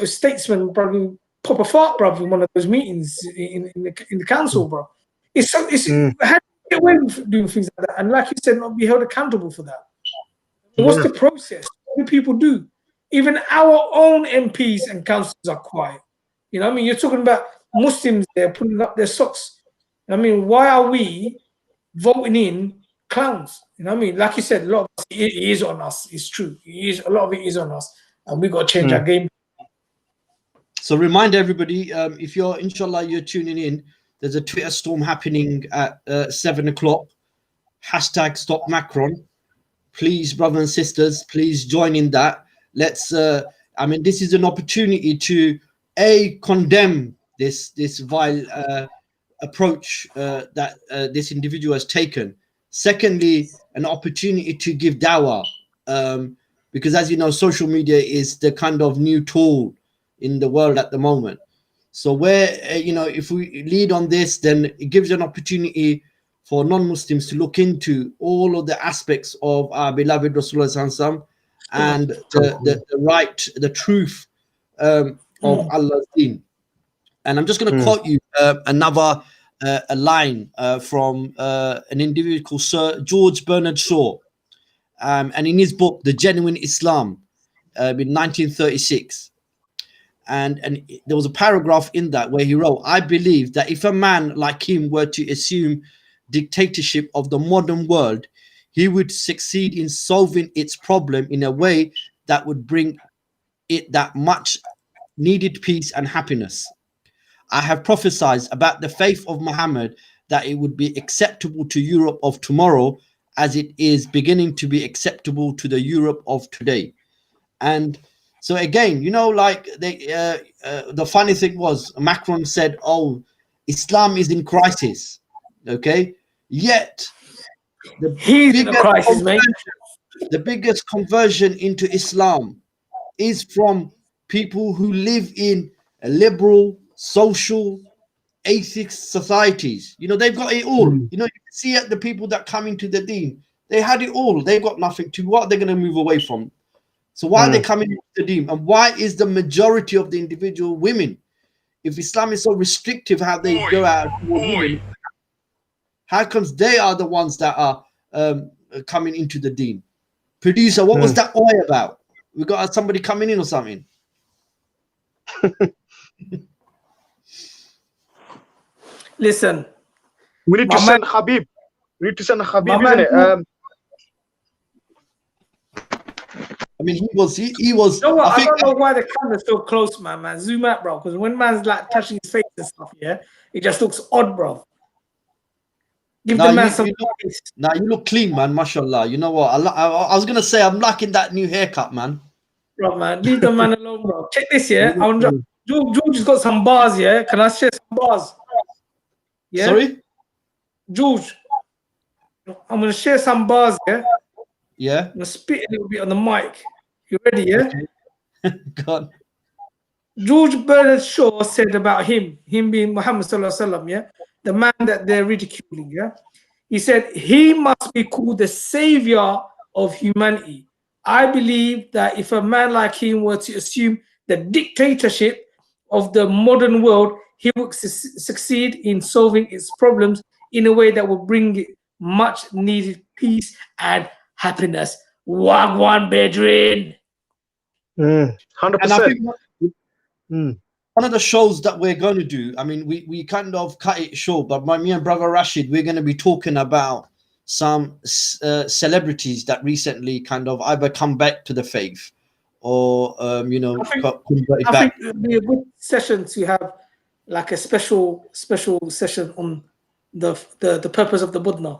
statesmen probably pop a fart, bro, in one of those meetings in the council, bro. It's how do you get away with doing things like that? And like you said, not be held accountable for that. What's the process? What do people do? Even our own MPs and councillors are quiet. You know what I mean? You're talking about Muslims there putting up their socks. I mean, why are we voting in clowns? You know what I mean? Like you said, a lot of it is on us. It's true. A lot of it is on us. And we've got to change our game. So remind everybody, if you're, inshallah, you're tuning in, there's a Twitter storm happening at 7 o'clock. Hashtag stop Macron. Please, brothers and sisters, please join in that. Let's, I mean, this is an opportunity to, condemn this vile approach that this individual has taken. Secondly, an opportunity to give dawah, because as you know, social media is the kind of new tool in the world at the moment. So where, you know, if we lead on this, then it gives an opportunity for non-Muslims to look into all of the aspects of our beloved Rasulullah and the truth of Allah's deen. And I'm just going to quote you another a line from an individual called Sir George Bernard Shaw, and in his book The Genuine Islam, in 1936, and there was a paragraph in that where he wrote, "I believe that if a man like him were to assume dictatorship of the modern world, he would succeed in solving its problem in a way that would bring it that much needed peace and happiness. I have prophesied about the faith of Muhammad that it would be acceptable to Europe of tomorrow as it is beginning to be acceptable to the Europe of today." And so again, you know, like the funny thing was Macron said, "Oh, Islam is in crisis." Okay, yet the biggest conversion into Islam is from people who live in a liberal, social, atheist societies. You know, they've got it all. You know, you can see it, the people that come into the deen, they had it all. They've got nothing to, what are they going to move away from? So why are they coming into the deen? And why is the majority of the individual women? If Islam is so restrictive how they go out toward women, how comes they are the ones that are coming into the deen? Producer, what was that oil about? We got somebody coming in or something? Listen, we need to send Habib. We need to send Habib, isn't it? I mean, he was. You know what? I don't know why the camera's so close, man. Zoom out, bro. Because when man's like touching his face and stuff, yeah, it just looks odd, bro. Give the man some space. Nah, you look clean, man. Mashallah. You know what? I was gonna say I'm liking that new haircut, man. Bro, man, leave the man alone, bro. Check this, yeah. George has got some bars, yeah. Can I share some bars? Yeah. Sorry, George. I'm gonna share some bars, yeah. Yeah. I'm gonna spit a little bit on the mic. You ready, yeah? Okay. God. George Bernard Shaw said about him being Muhammad sallallahu alaihi wasallam, yeah, the man that they're ridiculing, yeah. He said he must be called the savior of humanity. I believe that if a man like him were to assume the dictatorship of the modern world, he will succeed in solving its problems in a way that will bring it much needed peace and happiness. Wagwan Bedrin. 100%. And I think one of the shows that we're going to do, I mean, we kind of cut it short, but me and brother Rashid, we're going to be talking about some celebrities that recently kind of either come back to the faith or converted I back. think it would be a good session to have like a special session on the purpose of the Buddha.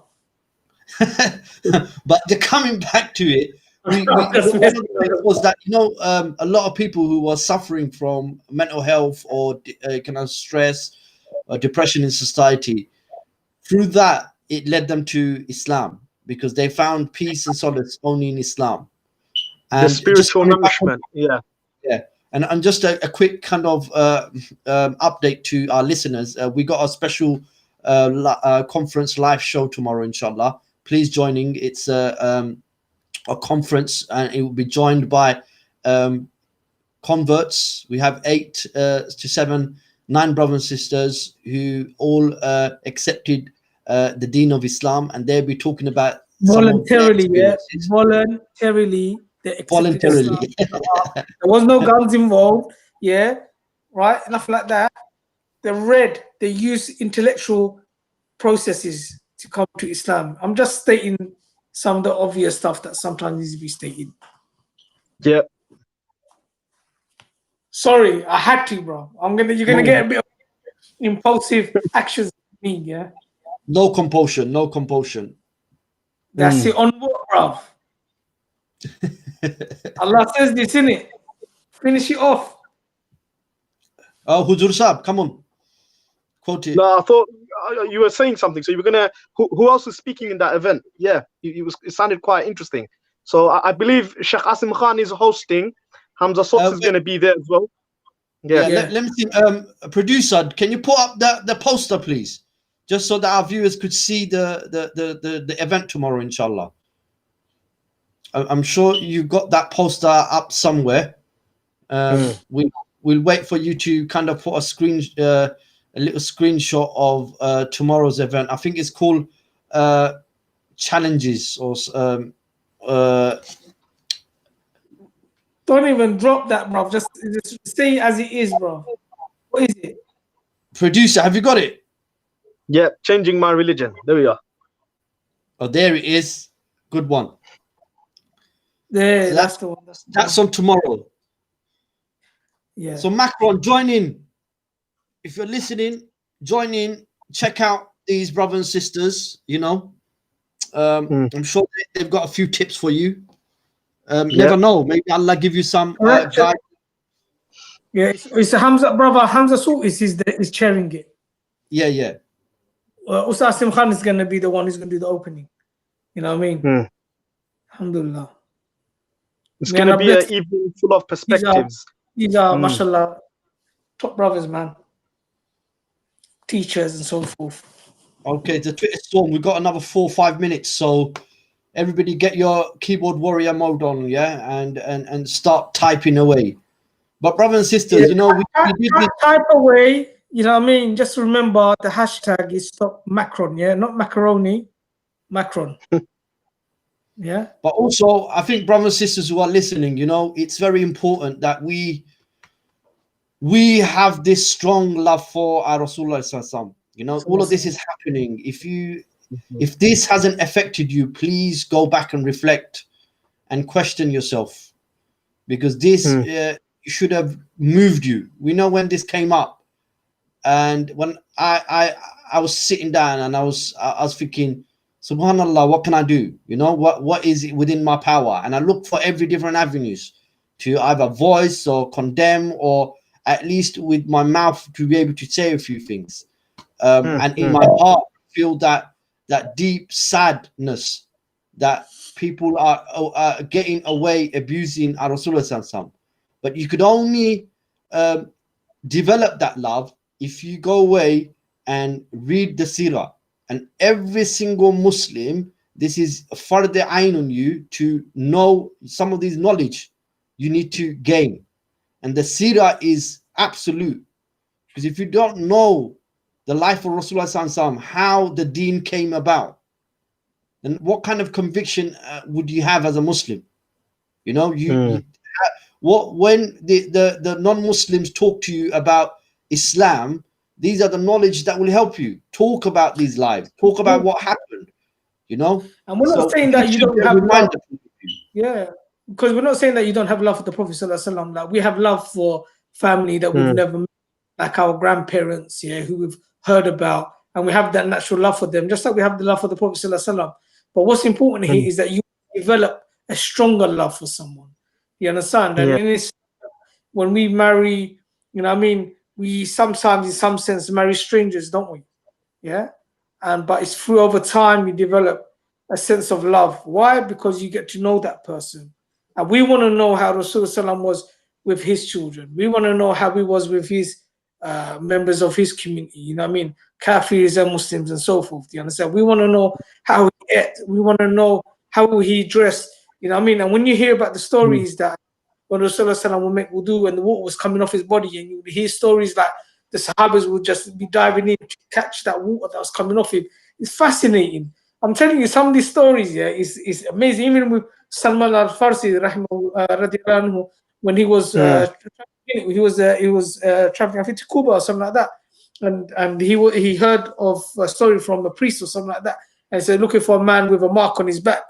But they're coming back to it. Was that a lot of people who were suffering from mental health or kind of stress or depression in society, through that it led them to Islam because they found peace and solace only in Islam. And the spiritual nourishment, yeah. And just a quick kind of update to our listeners. We got a special conference live show tomorrow, inshallah. Please joining. It's a conference, and it will be joined by converts. We have 8 to 9 brothers and sisters who all accepted the deen of Islam, and they'll be talking about voluntarily. Voluntarily. Voluntarily. There was no guns involved. Yeah, right. Nothing like that. They use intellectual processes to come to Islam. I'm just stating some of the obvious stuff that sometimes needs to be stated. Yeah. Sorry, I had to, bro. You're gonna get a bit of impulsive actions from me, yeah. No compulsion. That's it. On what, bro? Allah says this, innit? Finish it off. Oh, Huzur Sahab, come on. Quote it. No, I thought you were saying something. So you were gonna. Who else was speaking in that event? Yeah, it sounded quite interesting. So I believe Sheikh Asim Khan is hosting. Hamza Sox is gonna be there as well. Yeah. Let me think. Producer, can you put up the poster, please, just so that our viewers could see the event tomorrow, inshallah. I'm sure you got that poster up somewhere. We'll wait for you to kind of put a little screenshot of tomorrow's event. I think it's called challenges or don't even drop that, bro. Just say it as it is, bro. What is it? Producer, have you got it? Yeah, changing my religion. There we are. Oh, there it is. Good one. There, so that's the one. That's on tomorrow. Yeah. So Macron, join in. If you're listening, join in. Check out these brothers and sisters. I'm sure they've got a few tips for you. Never know. Maybe Allah give you some guide. Yeah, it's a Hamza brother. Hamza Salt is chairing it. Yeah. Ustaz Asim Khan is going to be the one who's going to do the opening. You know what I mean? Alhamdulillah. It's going to be an evening full of perspectives. These are mashallah, top brothers, man. Teachers and so forth. Okay, the Twitter storm. We've got another 4 or 5 minutes, so everybody get your keyboard warrior mode on, and start typing away. But brothers and sisters, we did this. Type away. You know what I mean? Just remember the hashtag is stop Macron, not macaroni, Macron. Yeah. But also, I think brothers and sisters who are listening, it's very important that we have this strong love for our Rasulullah sallam. All of this is happening. If this hasn't affected you, please go back and reflect and question yourself, because this should have moved you. We know when this came up, and when I was sitting down and I was thinking, Subhanallah, what can I do? What is it within my power? And I looked for every different avenues to either voice or condemn, or at least with my mouth to be able to say a few things. And in my heart, I feel that deep sadness that people are getting away abusing our Rasulullah. But you could only develop that love if you go away and read the seerah. And every single Muslim, this is farda ayn on you to know some of these knowledge you need to gain. and the seerah is absolute. Because if you don't know the life of Rasulullah Sallallahu Alaihi Wasallam, how the deen came about, then what kind of conviction would you have as a Muslim? You know, when the non-Muslims talk to you about Islam, these are the knowledge that will help you talk about these lives, talk about what happened, you know. And we're not saying that you don't have love. Yeah, because we're not saying that you don't have love for the Prophet Sallallahu Alaihi Wasallam. Like, we have love for family that we've never met, like our grandparents, yeah, who we've heard about, and we have that natural love for them, just like we have the love for the Prophet Sallallahu Alaihi Wasallam. But what's important here is that you develop a stronger love for someone. You understand? And in this, when we marry, you know what I mean, we sometimes, in some sense, marry strangers, don't we? Yeah. But it's through over time you develop a sense of love. Why? Because you get to know that person. And we want to know how Rasulullah was with his children. We want to know how he was with his members of his community. You know what I mean? Kafirs and Muslims and so forth. You understand? We want to know how he ate. We want to know how he dressed. You know what I mean? And when you hear about the stories that when Rasulullah would make wudu and the water was coming off his body, and you would hear stories like the Sahabas would just be diving in to catch that water that was coming off him. It's fascinating. I'm telling you, some of these stories, yeah, is amazing. Even with Salman al-Farsi, radiallahu anhu, when he was traveling, I think, to Cuba or something like that, and he heard of a story from a priest or something like that, and said looking for a man with a mark on his back.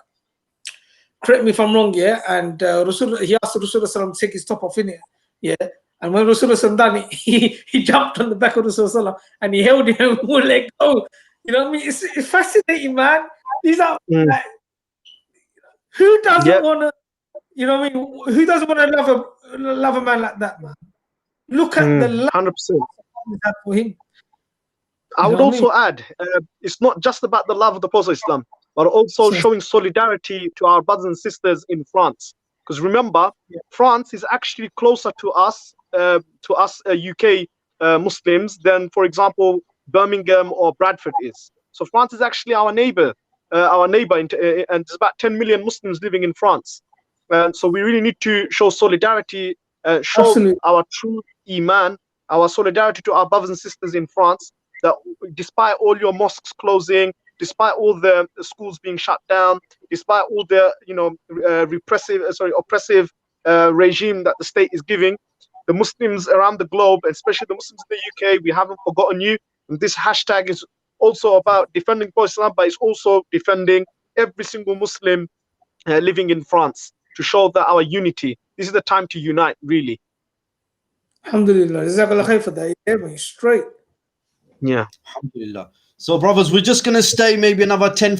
Correct me if I'm wrong, yeah. And he asked Rasulullah to take his top off in it, yeah. And when Rasulullah done it, he jumped on the back of Rasulullah and he held him and wouldn't let go. You know what I mean? It's fascinating, man. These are like, who doesn't want to, you know what I mean? Who doesn't want to love a man like that, man? Look at the love 100%. for him. I would also add, it's not just about the love of the Prophet Islam, but also showing solidarity to our brothers and sisters in France. Because remember, France is actually closer to us UK Muslims than, for example, Birmingham or Bradford is. So France is actually our neighbor, and there's about 10 million Muslims living in France. And so we really need to show solidarity, show our true iman, our solidarity to our brothers and sisters in France, that despite all your mosques closing, despite all the schools being shut down, despite all the oppressive regime that the state is giving, the Muslims around the globe, especially the Muslims in the UK, we haven't forgotten you. And this hashtag is also about defending Islam, but it's also defending every single Muslim living in France, to show that our unity. This is the time to unite, really. Alhamdulillah. Jazakallah khair for that. Yeah, straight. Yeah. Alhamdulillah. So, brothers, we're just going to stay maybe another 10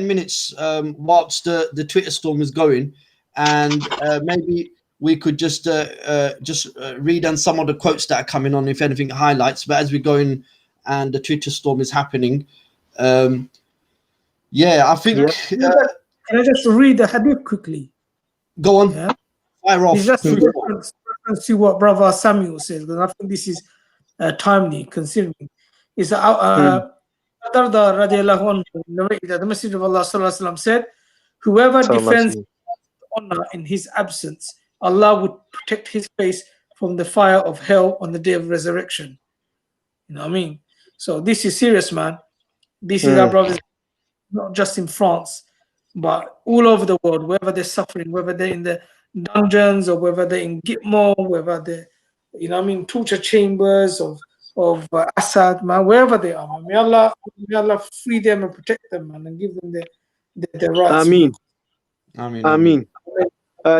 minutes whilst the Twitter storm is going. And maybe we could just read on some of the quotes that are coming on, if anything highlights. But as we're going and the Twitter storm is happening, I think... Can I just read the hadith quickly? Go on. Yeah. Fire off. It's just reference to what Brother Samuel says, because I think this is timely, considering. It's Darda radiallahu anhu narrated that the Messenger of Allah sallallahu alaihi wasallam said, whoever defends honor in his absence, Allah would protect his face from the fire of hell on the day of resurrection. You know what I mean? So this is serious, man. This is our brothers, not just in France, but all over the world, wherever they're suffering, whether they're in the dungeons or whether they're in Gitmo, whether they're, you know what I mean, torture chambers of Assad, man, wherever they are, man. May Allah free them and protect them, man, and give them their rights. Ameen. Ameen.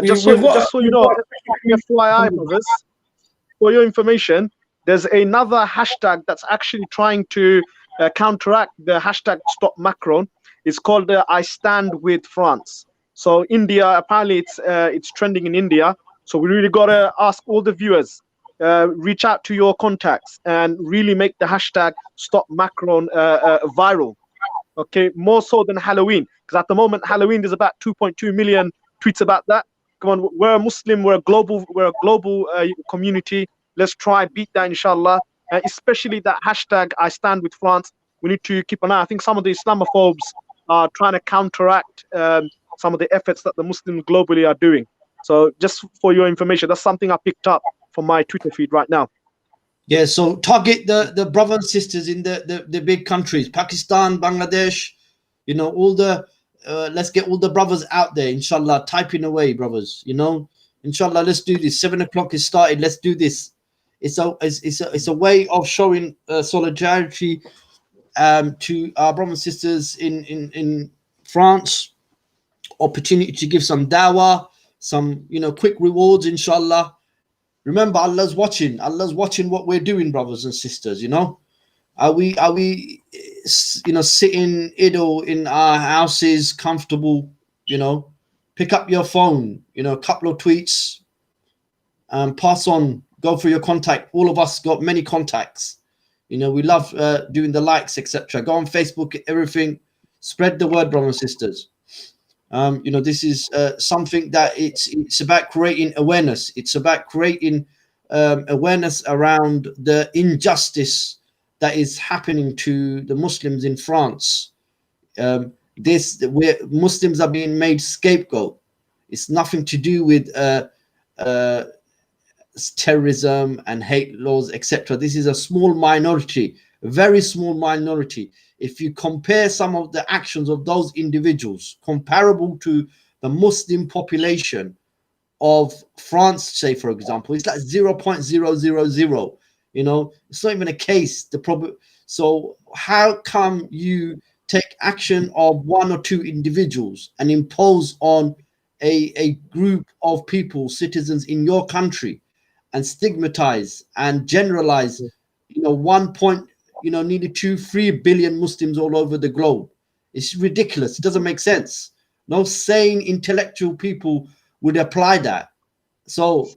Just so you know, FYI, brothers, for your information, there's another hashtag that's actually trying to counteract the hashtag Stop Macron. It's called I Stand With France. So India, apparently it's trending in India. So we really got to ask all the viewers, reach out to your contacts and really make the hashtag Stop Macron viral. Okay, more so than Halloween, because at the moment Halloween there's about 2.2 million tweets about that. Come on, we're a Muslim, we're a global community. Let's try beat that, inshallah. Especially that hashtag I Stand With France. We need to keep an eye. I think some of the Islamophobes are trying to counteract some of the efforts that the Muslims globally are doing. So just for your information, that's something I picked up from my Twitter feed right now. Yeah, so target the brothers and sisters in the big countries, Pakistan, Bangladesh, you know, all the let's get all the brothers out there, inshallah, typing away, brothers, you know, inshallah, let's do this. 7 o'clock is started, let's do this. It's a way of showing solidarity to our brothers and sisters in France, opportunity to give some dawah, some, you know, quick rewards, inshallah. Remember, Allah's watching what we're doing, brothers and sisters. You know, are we you know, sitting idle in our houses, comfortable? You know, pick up your phone, you know, a couple of tweets, pass on, go for your contact. All of us got many contacts. You know, we love doing the likes, etc. Go on Facebook, everything, spread the word, brothers and sisters. You know, this is something that it's about creating awareness. It's about creating awareness around the injustice that is happening to the Muslims in France. Where Muslims are being made scapegoat. It's nothing to do with terrorism and hate laws, etc. This is a small minority, a very small minority. If you compare some of the actions of those individuals comparable to the Muslim population of France, say for example, it's like 0.000. You know, it's not even a case. The problem. So how come you take action of one or two individuals and impose on a group of people, citizens in your country, and stigmatize and generalize, you know, nearly 2-3 billion Muslims all over the globe? It's ridiculous. It doesn't make sense. No sane intellectual people would apply that. So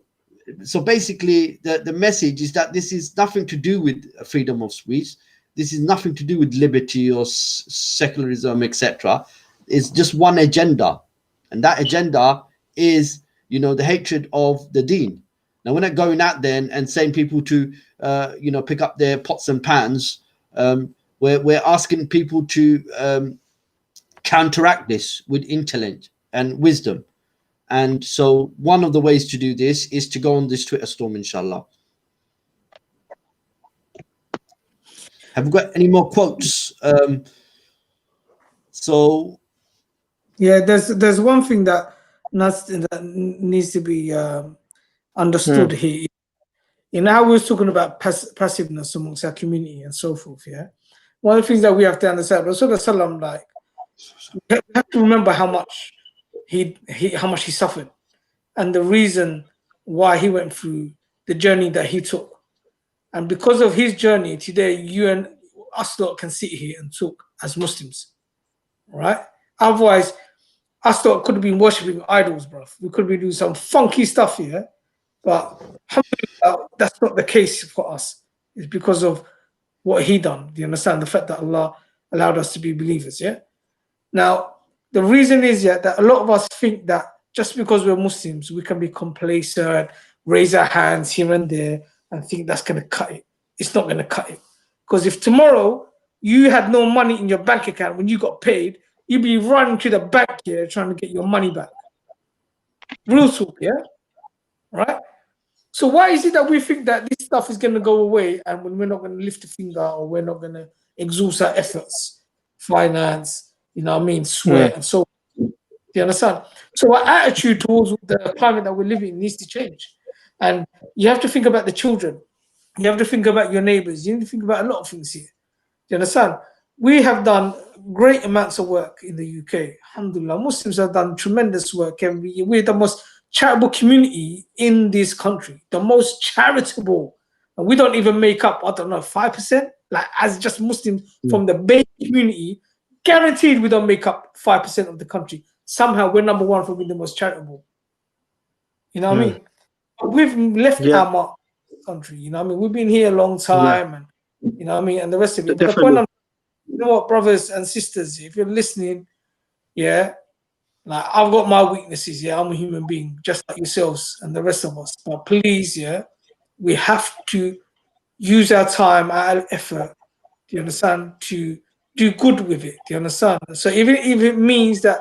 basically the message is that this is nothing to do with freedom of speech. This is nothing to do with liberty or secularism, etc. It's just one agenda, and that agenda is, you know, the hatred of the deen. Now we're not going out there and saying people to you know, pick up their pots and pans. We're asking people to counteract this with intellect and wisdom. And so one of the ways to do this is to go on this Twitter storm, inshallah. Have we got any more quotes? So yeah, there's one thing that needs to be understood here. You know how we were talking about passiveness amongst our community and so forth, yeah? One of the things that we have to understand, Rasulullah sallam, like, we have to remember how much he suffered and the reason why he went through the journey that he took. And because of his journey, today you and us lot can sit here and talk as Muslims, right? Otherwise, us lot could have been worshipping idols, bro. We could be doing some funky stuff here, but that's not the case for us. It's because of what he done. Do you understand? The fact that Allah allowed us to be believers, yeah? Now, the reason is, yeah, that a lot of us think that just because we're Muslims, we can be complacent, raise our hands here and there, and think that's going to cut it. It's not going to cut it. Because if tomorrow you had no money in your bank account when you got paid, you'd be running to the bank here trying to get your money back. Real talk, yeah? Right? So why is it that we think that this stuff is going to go away and when we're not going to lift a finger or we're not going to exhaust our efforts, finance, you know what I mean, sweat and so on? Do you understand? So our attitude towards the climate that we're living in needs to change. And you have to think about the children. You have to think about your neighbors. You need to think about a lot of things here. Do you understand? We have done great amounts of work in the UK. Alhamdulillah, Muslims have done tremendous work every year. We're the most charitable community in this country, the most charitable. And we don't even make up, I don't know, 5%, like as just Muslims from the Bay community, guaranteed we don't make up 5% of the country. Somehow we're number one for being the most charitable. You know what I mean? We've left our mark in the country, you know what I mean? We've been here a long time and you know what I mean, and the rest of it. But the point you know what, brothers and sisters, if you're listening, yeah, like I've got my weaknesses, yeah, I'm a human being, just like yourselves and the rest of us. But please, yeah, we have to use our time, our effort, do you understand, to do good with it, do you understand? So even if it means that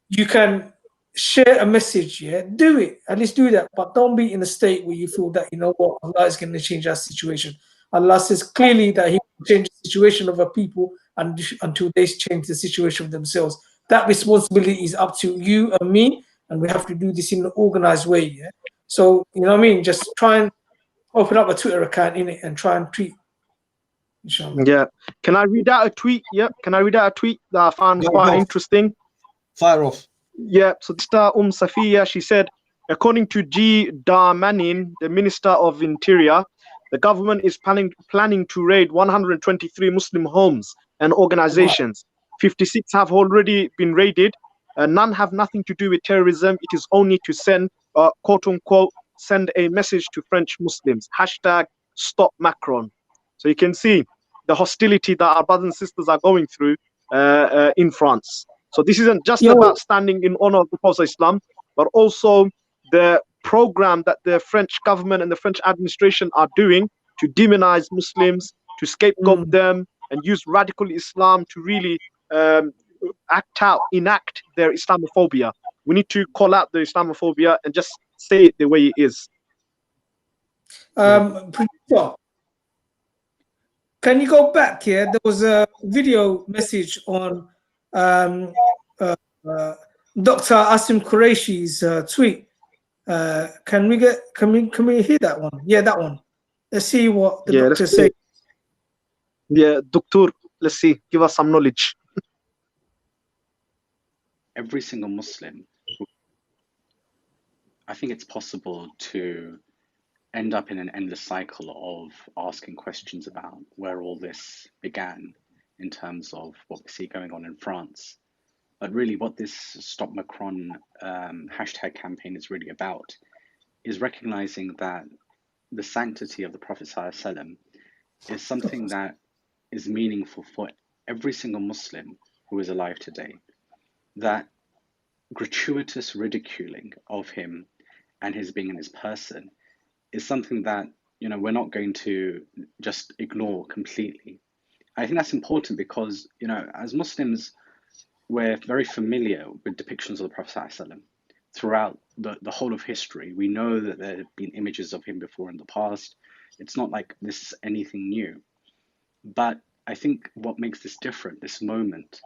you can share a message, yeah, do it. At least do that. But don't be in a state where you feel that, you know what, Allah is going to change our situation. Allah says clearly that He will change the situation of a people until they change the situation of themselves. That responsibility is up to you and me, and we have to do this in an organized way. Yeah. So, you know what I mean? Just try and open up a Twitter account in it and try and tweet. Inshallah. Yeah. Can I read out a tweet? Yep. Can I read out a tweet that I found quite interesting? Fire off. Yeah. So Sister Safiya, she said, according to G. Darmanin, the Minister of Interior, the government is planning to raid 123 Muslim homes and organizations. 56 have already been raided. None have nothing to do with terrorism. It is only to send, quote unquote, send a message to French Muslims. Hashtag stop Macron. So you can see the hostility that our brothers and sisters are going through in France. So this isn't just about standing in honor of the Prophet Islam, but also the program that the French government and the French administration are doing to demonize Muslims, to scapegoat them, and use radical Islam to really enact their Islamophobia. We need to call out the Islamophobia and just say it the way it is. Producer, can you go back here? There was a video message on Dr. Asim Qureshi's tweet. Can we hear that one? Yeah, that one. Let's see what the doctor said. Yeah, Doctor, let's see. Give us some knowledge. Every single Muslim, I think it's possible to end up in an endless cycle of asking questions about where all this began in terms of what we see going on in France. But really what this Stop Macron hashtag campaign is really about is recognizing that the sanctity of the Prophet ﷺ is something that is meaningful for every single Muslim who is alive today. That gratuitous ridiculing of him and his being and his person is something that, you know, we're not going to just ignore completely. I think that's important because, you know, as Muslims, we're very familiar with depictions of the Prophet ﷺ throughout the whole of history. We know that there have been images of him before in the past. It's not like this is anything new. But I think what makes this different, this moment,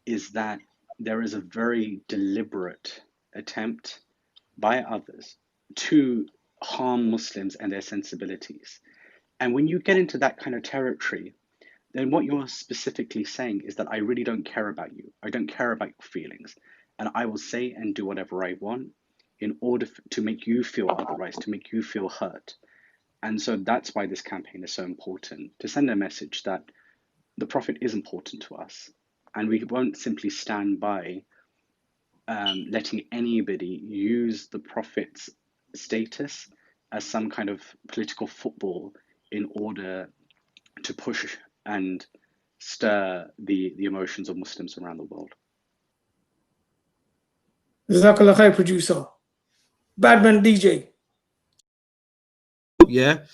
is that there is a very deliberate attempt by others to harm Muslims and their sensibilities. And when you get into that kind of territory, then what you're specifically saying is that I really don't care about you. I don't care about your feelings. And I will say and do whatever I want in order to make you feel otherwise, to make you feel hurt. And so that's why this campaign is so important, to send a message that the Prophet is important to us. And we won't simply stand by letting anybody use the Prophet's status as some kind of political football in order to push and stir the emotions of Muslims around the world. Jazakallah khair, producer. Badman DJ. Yeah,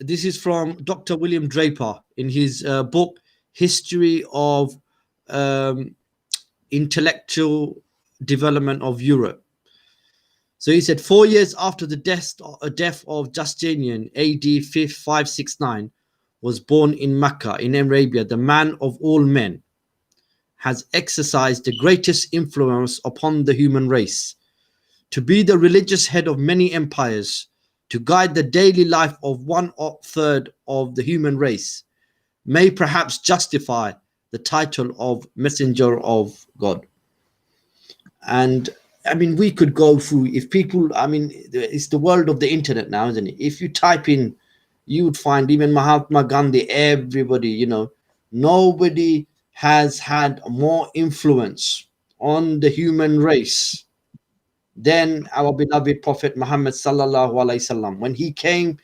this is from Dr. William Draper in his book History of Intellectual Development of Europe. So he said 4 years after the death of Justinian, AD 569, was born in Mecca in Arabia, the man of all men has exercised the greatest influence upon the human race, to be the religious head of many empires, to guide the daily life of 1/3 of the human race, may perhaps justify the title of Messenger of God. And I mean, we could go through, if people, I mean, it's the world of the internet now, isn't it? If you type in, you would find even Mahatma Gandhi, everybody, you know, nobody has had more influence on the human race than our beloved Prophet Muhammad sallallahu alaihi wasallam. When he came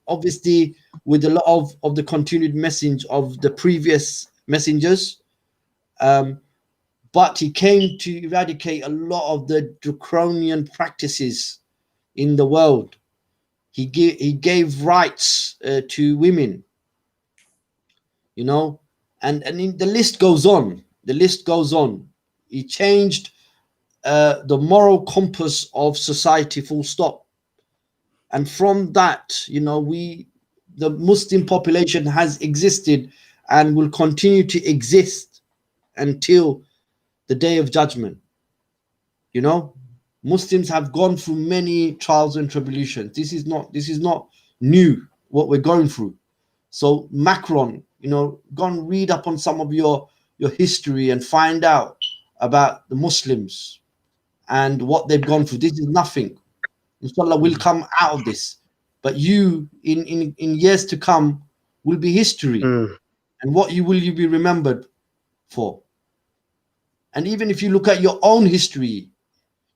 obviously with a lot of the continued message of the previous messengers, but he came to eradicate a lot of the draconian practices in the world. He gave rights to women, you know, and the list goes on. The list goes on. He changed the moral compass of society, full stop. And from that, you know, the Muslim population has existed and will continue to exist until the day of judgment. You know, Muslims have gone through many trials and tribulations. This is not new what we're going through. So Macron, you know, go and read up on some of your history and find out about the Muslims and what they've gone through. This is nothing. Inshallah will come out of this, but you in years to come will be history. And what will you be remembered for? And even if you look at your own history,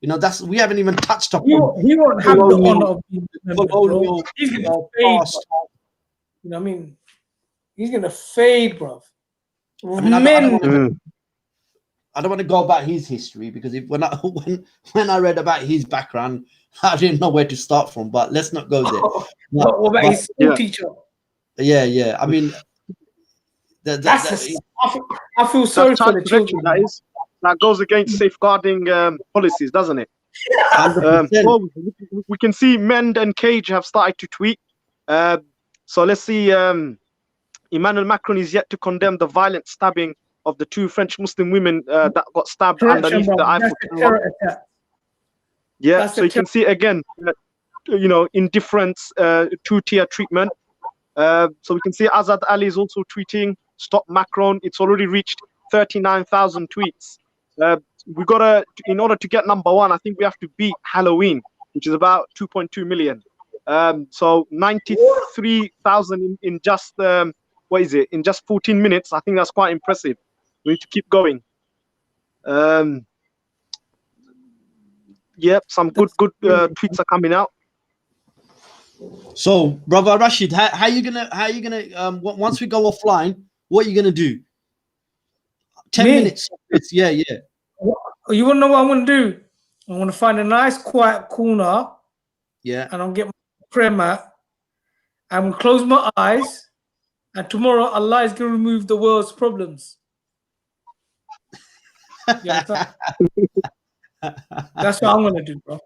you know, we haven't even touched upon. He won't have the honor of being remembered, bro. He's gonna fade. Past. You know what I mean? He's gonna fade, bro. I mean, I don't want to go about his history, because when I read about his background, I didn't know where to start from. But let's not go there. What about his school teacher? Yeah. I mean, I feel sorry for the children. That goes against safeguarding policies, doesn't it? Well, we can see Mend and Cage have started to tweet. So let's see. Emmanuel Macron is yet to condemn the violent stabbing of the 2 French Muslim women that got stabbed underneath the Eiffel Tower. Yeah, that's so you can see again, you know, indifference, 2-tier treatment. So we can see Azad Ali is also tweeting, "Stop Macron." It's already reached 39,000 tweets. We gotta, in order to get number 1, I think we have to beat Halloween, which is about 2.2 million. So 93,000 in just what is it? In just 14 minutes. I think that's quite impressive. We need to keep going. Yep, some good tweets are coming out. So, brother Rashid, how you gonna once we go offline, what are you gonna do? 10 minutes. Yeah. You wanna know what I'm gonna do? I'm gonna find a nice quiet corner. Yeah. And I'll get my prayer mat. I'm gonna close my eyes, and tomorrow Allah is gonna remove the world's problems. You understand? That's what I'm gonna do, bro.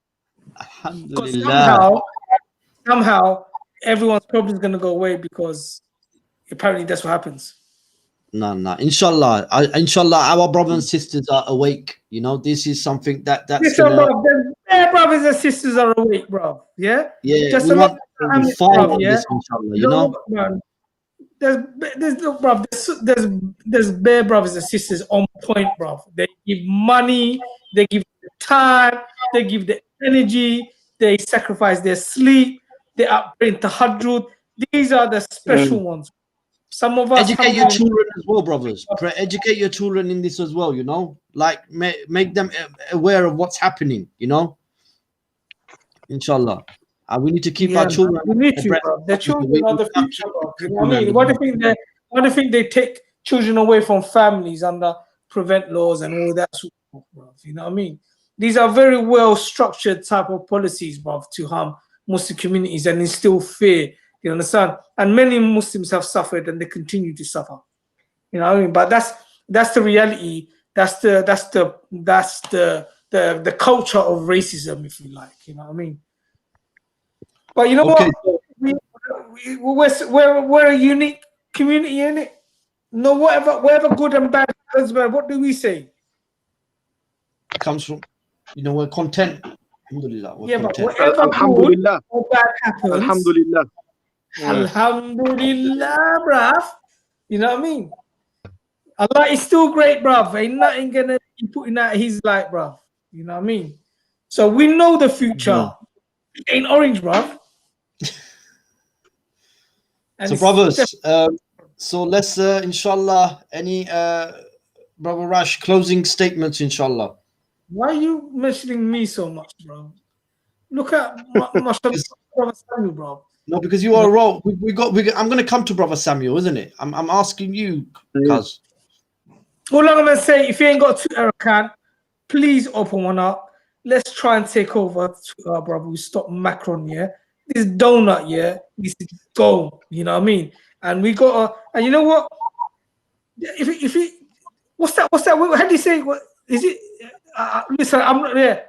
Somehow everyone's problem is gonna go away, because apparently that's what happens. No. Inshallah, our brothers and sisters are awake. You know, this is something that's their brothers and sisters are awake, bro. Yeah. Just we want to fight this, inshallah. You know, man, there's bare brothers and sisters on point, bro. They give money, they give the time, they give the energy, they sacrifice their sleep, they are praying tahajjud. These are the special ones. Some of us educate your children as well, brothers. Educate your children in this as well. You know, like make them aware of what's happening. You know, inshallah. We need to keep our children. We need to, bro. The children are the future, bro. You know what I mean? Why do you think they take children away from families under prevent laws and all that sort of stuff, bro? You know what I mean? These are very well structured type of policies, bro, to harm Muslim communities and instill fear. You understand? And many Muslims have suffered, and they continue to suffer. You know what I mean? But that's the reality. That's the culture of racism, if you like. You know what I mean? But you know what? We're a unique community, innit? No, whatever good and bad happens, what do we say? It comes from, you know, we're content. Alhamdulillah. But whatever good or bad happens, Alhamdulillah. Alhamdulillah, bruv. You know what I mean? Allah is still great, bruv. Ain't nothing gonna be putting out his light, bruv. You know what I mean? So we know the future. It ain't orange, bruv. So brothers, so let's inshallah, any brother Rash closing statements, inshallah. Why are you mentioning me so much, bro? Look at my brother Samuel, bro. No, because you are wrong. I'm going to come to brother Samuel, isn't it? I'm asking you, cuz. All I'm going to say, if you ain't got a Twitter account, please open one up. Let's try and take over Twitter, brother. We stop Macron, yeah. This donut, yeah, needs to go. You know what I mean? And we got and you know what? If what's that? How do you say? What is it? listen, I'm not there.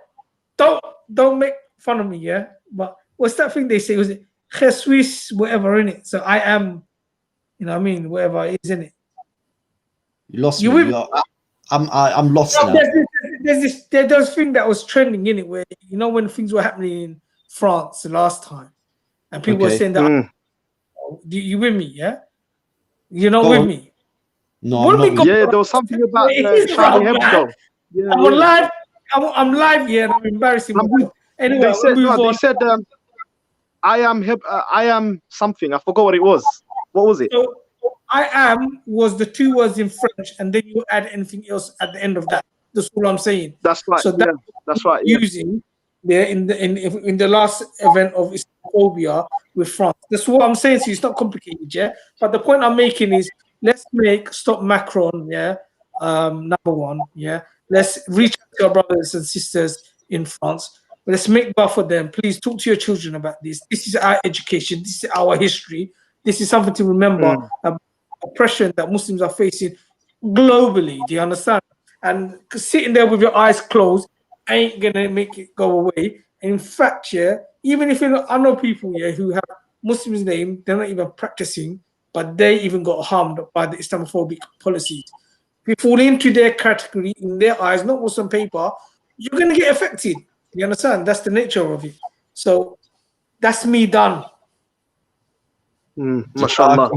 Don't make fun of me, yeah. But what's that thing they say? Was it Jesus, whatever in it? So I am, you know what I mean, whatever it is in it. You lost You me. will- I'm lost now. There's those thing that was trending in it where you know when things were happening in France the last time, and people were Okay. saying that you with me, yeah? You're not Go with on. me. No, What I'm do we not go- with you. Yeah, there was something about It is Charlie wrong, man. Hebdo. Yeah, I'm on live. I'm live here, and I'm embarrassing myself. Anyway, they said we'll move on. they said I am something. I forgot what it was. What was it? So, I am was the two words in French, and then you add anything else at the end of that. That's all I'm saying. That's right. So Yeah, that's right. Yeah. using there in the last event of Islamophobia with France. That's what I'm saying. So it's not complicated, yeah. But the point I'm making is let's stop Macron, yeah. Number one, yeah. Let's reach out to our brothers and sisters in France. Let's make buffer them. Please talk to your children about this. This is our education. This is our history. This is something to remember. Oppression that Muslims are facing globally. Do you understand? And sitting there with your eyes closed ain't gonna make it go away. In fact, yeah, even if I know people here who have Muslims' name, they're not even practicing, but they even got harmed by the Islamophobic policies. If you fall into their category in their eyes, not what's on paper, you're gonna get affected. You understand? That's the nature of it. So that's me done. Mashallah.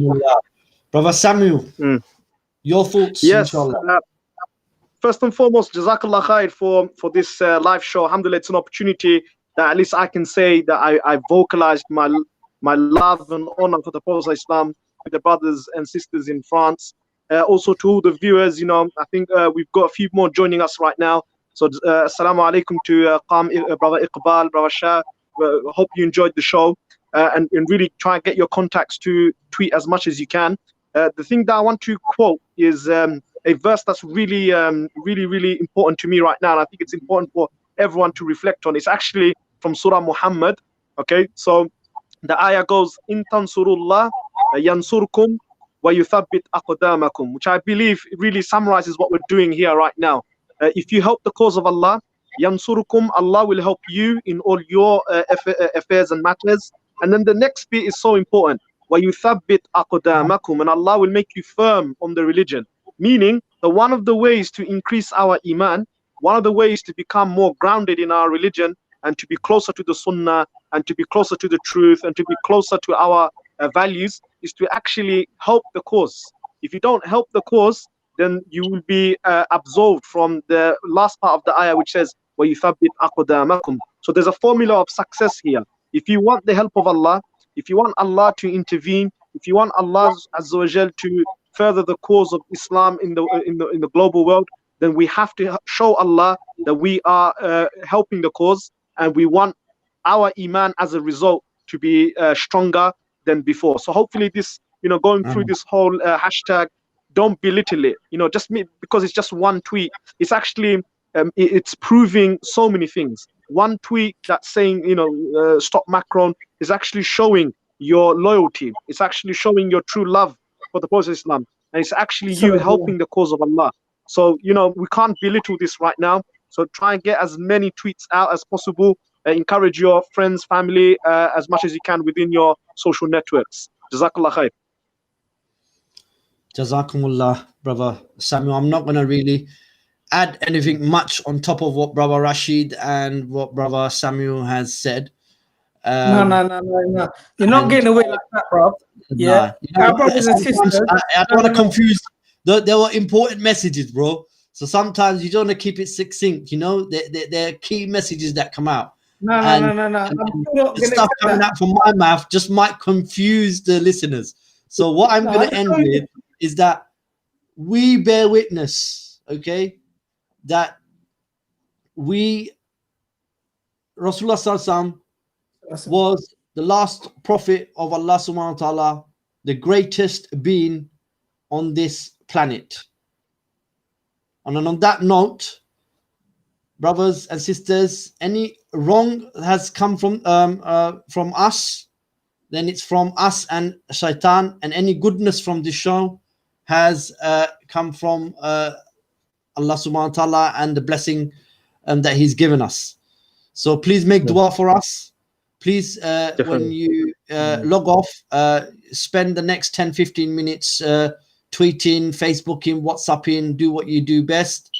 Brother Samuel, your thoughts, Yes. inshallah. First and foremost, Jazakallah khair for this live show. Alhamdulillah, it's an opportunity that at least I can say that I vocalized my love and honor for the Prophet Islam with the brothers and sisters in France. Also to all the viewers, you know, I think we've got a few more joining us right now. So assalamu alaikum to Brother Iqbal, Brother Shah. Hope you enjoyed the show and really try and get your contacts to tweet as much as you can. The thing that I want to quote is a verse that's really important to me right now, and I think it's important for everyone to reflect on. It's actually from Surah Muhammad. Okay, so the ayah goes, "In tansurullah yansurkum wa yuthabbit aqdamakum," which I believe really summarizes what we're doing here right now. If you help the cause of Allah, yansurukum, Allah will help you in all your affairs and matters. And then the next bit is so important. وَيُثَبِّتْ أَقْدَامَكُمْ, and Allah will make you firm on the religion. Meaning that one of the ways to increase our iman, one of the ways to become more grounded in our religion and to be closer to the sunnah and to be closer to the truth and to be closer to our values is to actually help the cause. If you don't help the cause, then you will be absolved from the last part of the ayah which says وَيُثَبِّتْ أَقْدَامَكُمْ. So there's a formula of success here. If you want the help of Allah, if you want Allah to intervene, if you want Allah Azza wa Jal to further the cause of Islam in the global world, then we have to show Allah that we are helping the cause, and we want our iman as a result to be stronger than before. So hopefully this, you know, going through this whole hashtag, don't belittle it. You know, just because it's just one tweet, it's actually it's proving so many things. One tweet that's saying, you know, stop Macron is actually showing your loyalty. It's actually showing your true love for the Prophet Islam, and it's actually you helping the cause of Allah. So, you know, we can't belittle this right now. So try and get as many tweets out as possible. Encourage your friends, family as much as you can within your social networks. Jazakallah khair. Jazakumullah, Brother Samuel. I'm not going to really add anything much on top of what Brother Rashid and what Brother Samuel has said. No. You're not getting away like that, bro. Yeah. Nah, Our brothers and sisters. I don't want to confuse. There were important messages, bro. So sometimes you don't want to keep it succinct. You know, there are key messages that come out. No. The stuff coming out from my mouth just might confuse the listeners. So what I'm going to end with is that we bear witness, okay, that Rasulullah Sallallahu was the last prophet of Allah subhanahu wa ta'ala, the greatest being on this planet. And on that note, brothers and sisters, any wrong has come from us, then it's from us and shaitan, and any goodness from this show has come from Allah subhanahu wa ta'ala and the blessing that He's given us. So please make dua for us. Please, when Definitely. you log off, spend the next 10-15 minutes tweeting, Facebooking, WhatsApping, do what you do best.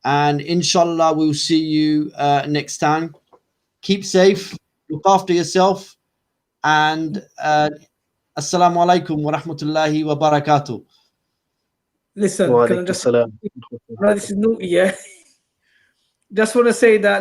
And inshallah, we'll see you next time. Keep safe, look after yourself, and assalamu alaikum wa rahmatullahi wa barakatuh. Listen, Wa can I alaikum just, salam. no, this is naughty, yeah. Just want to say that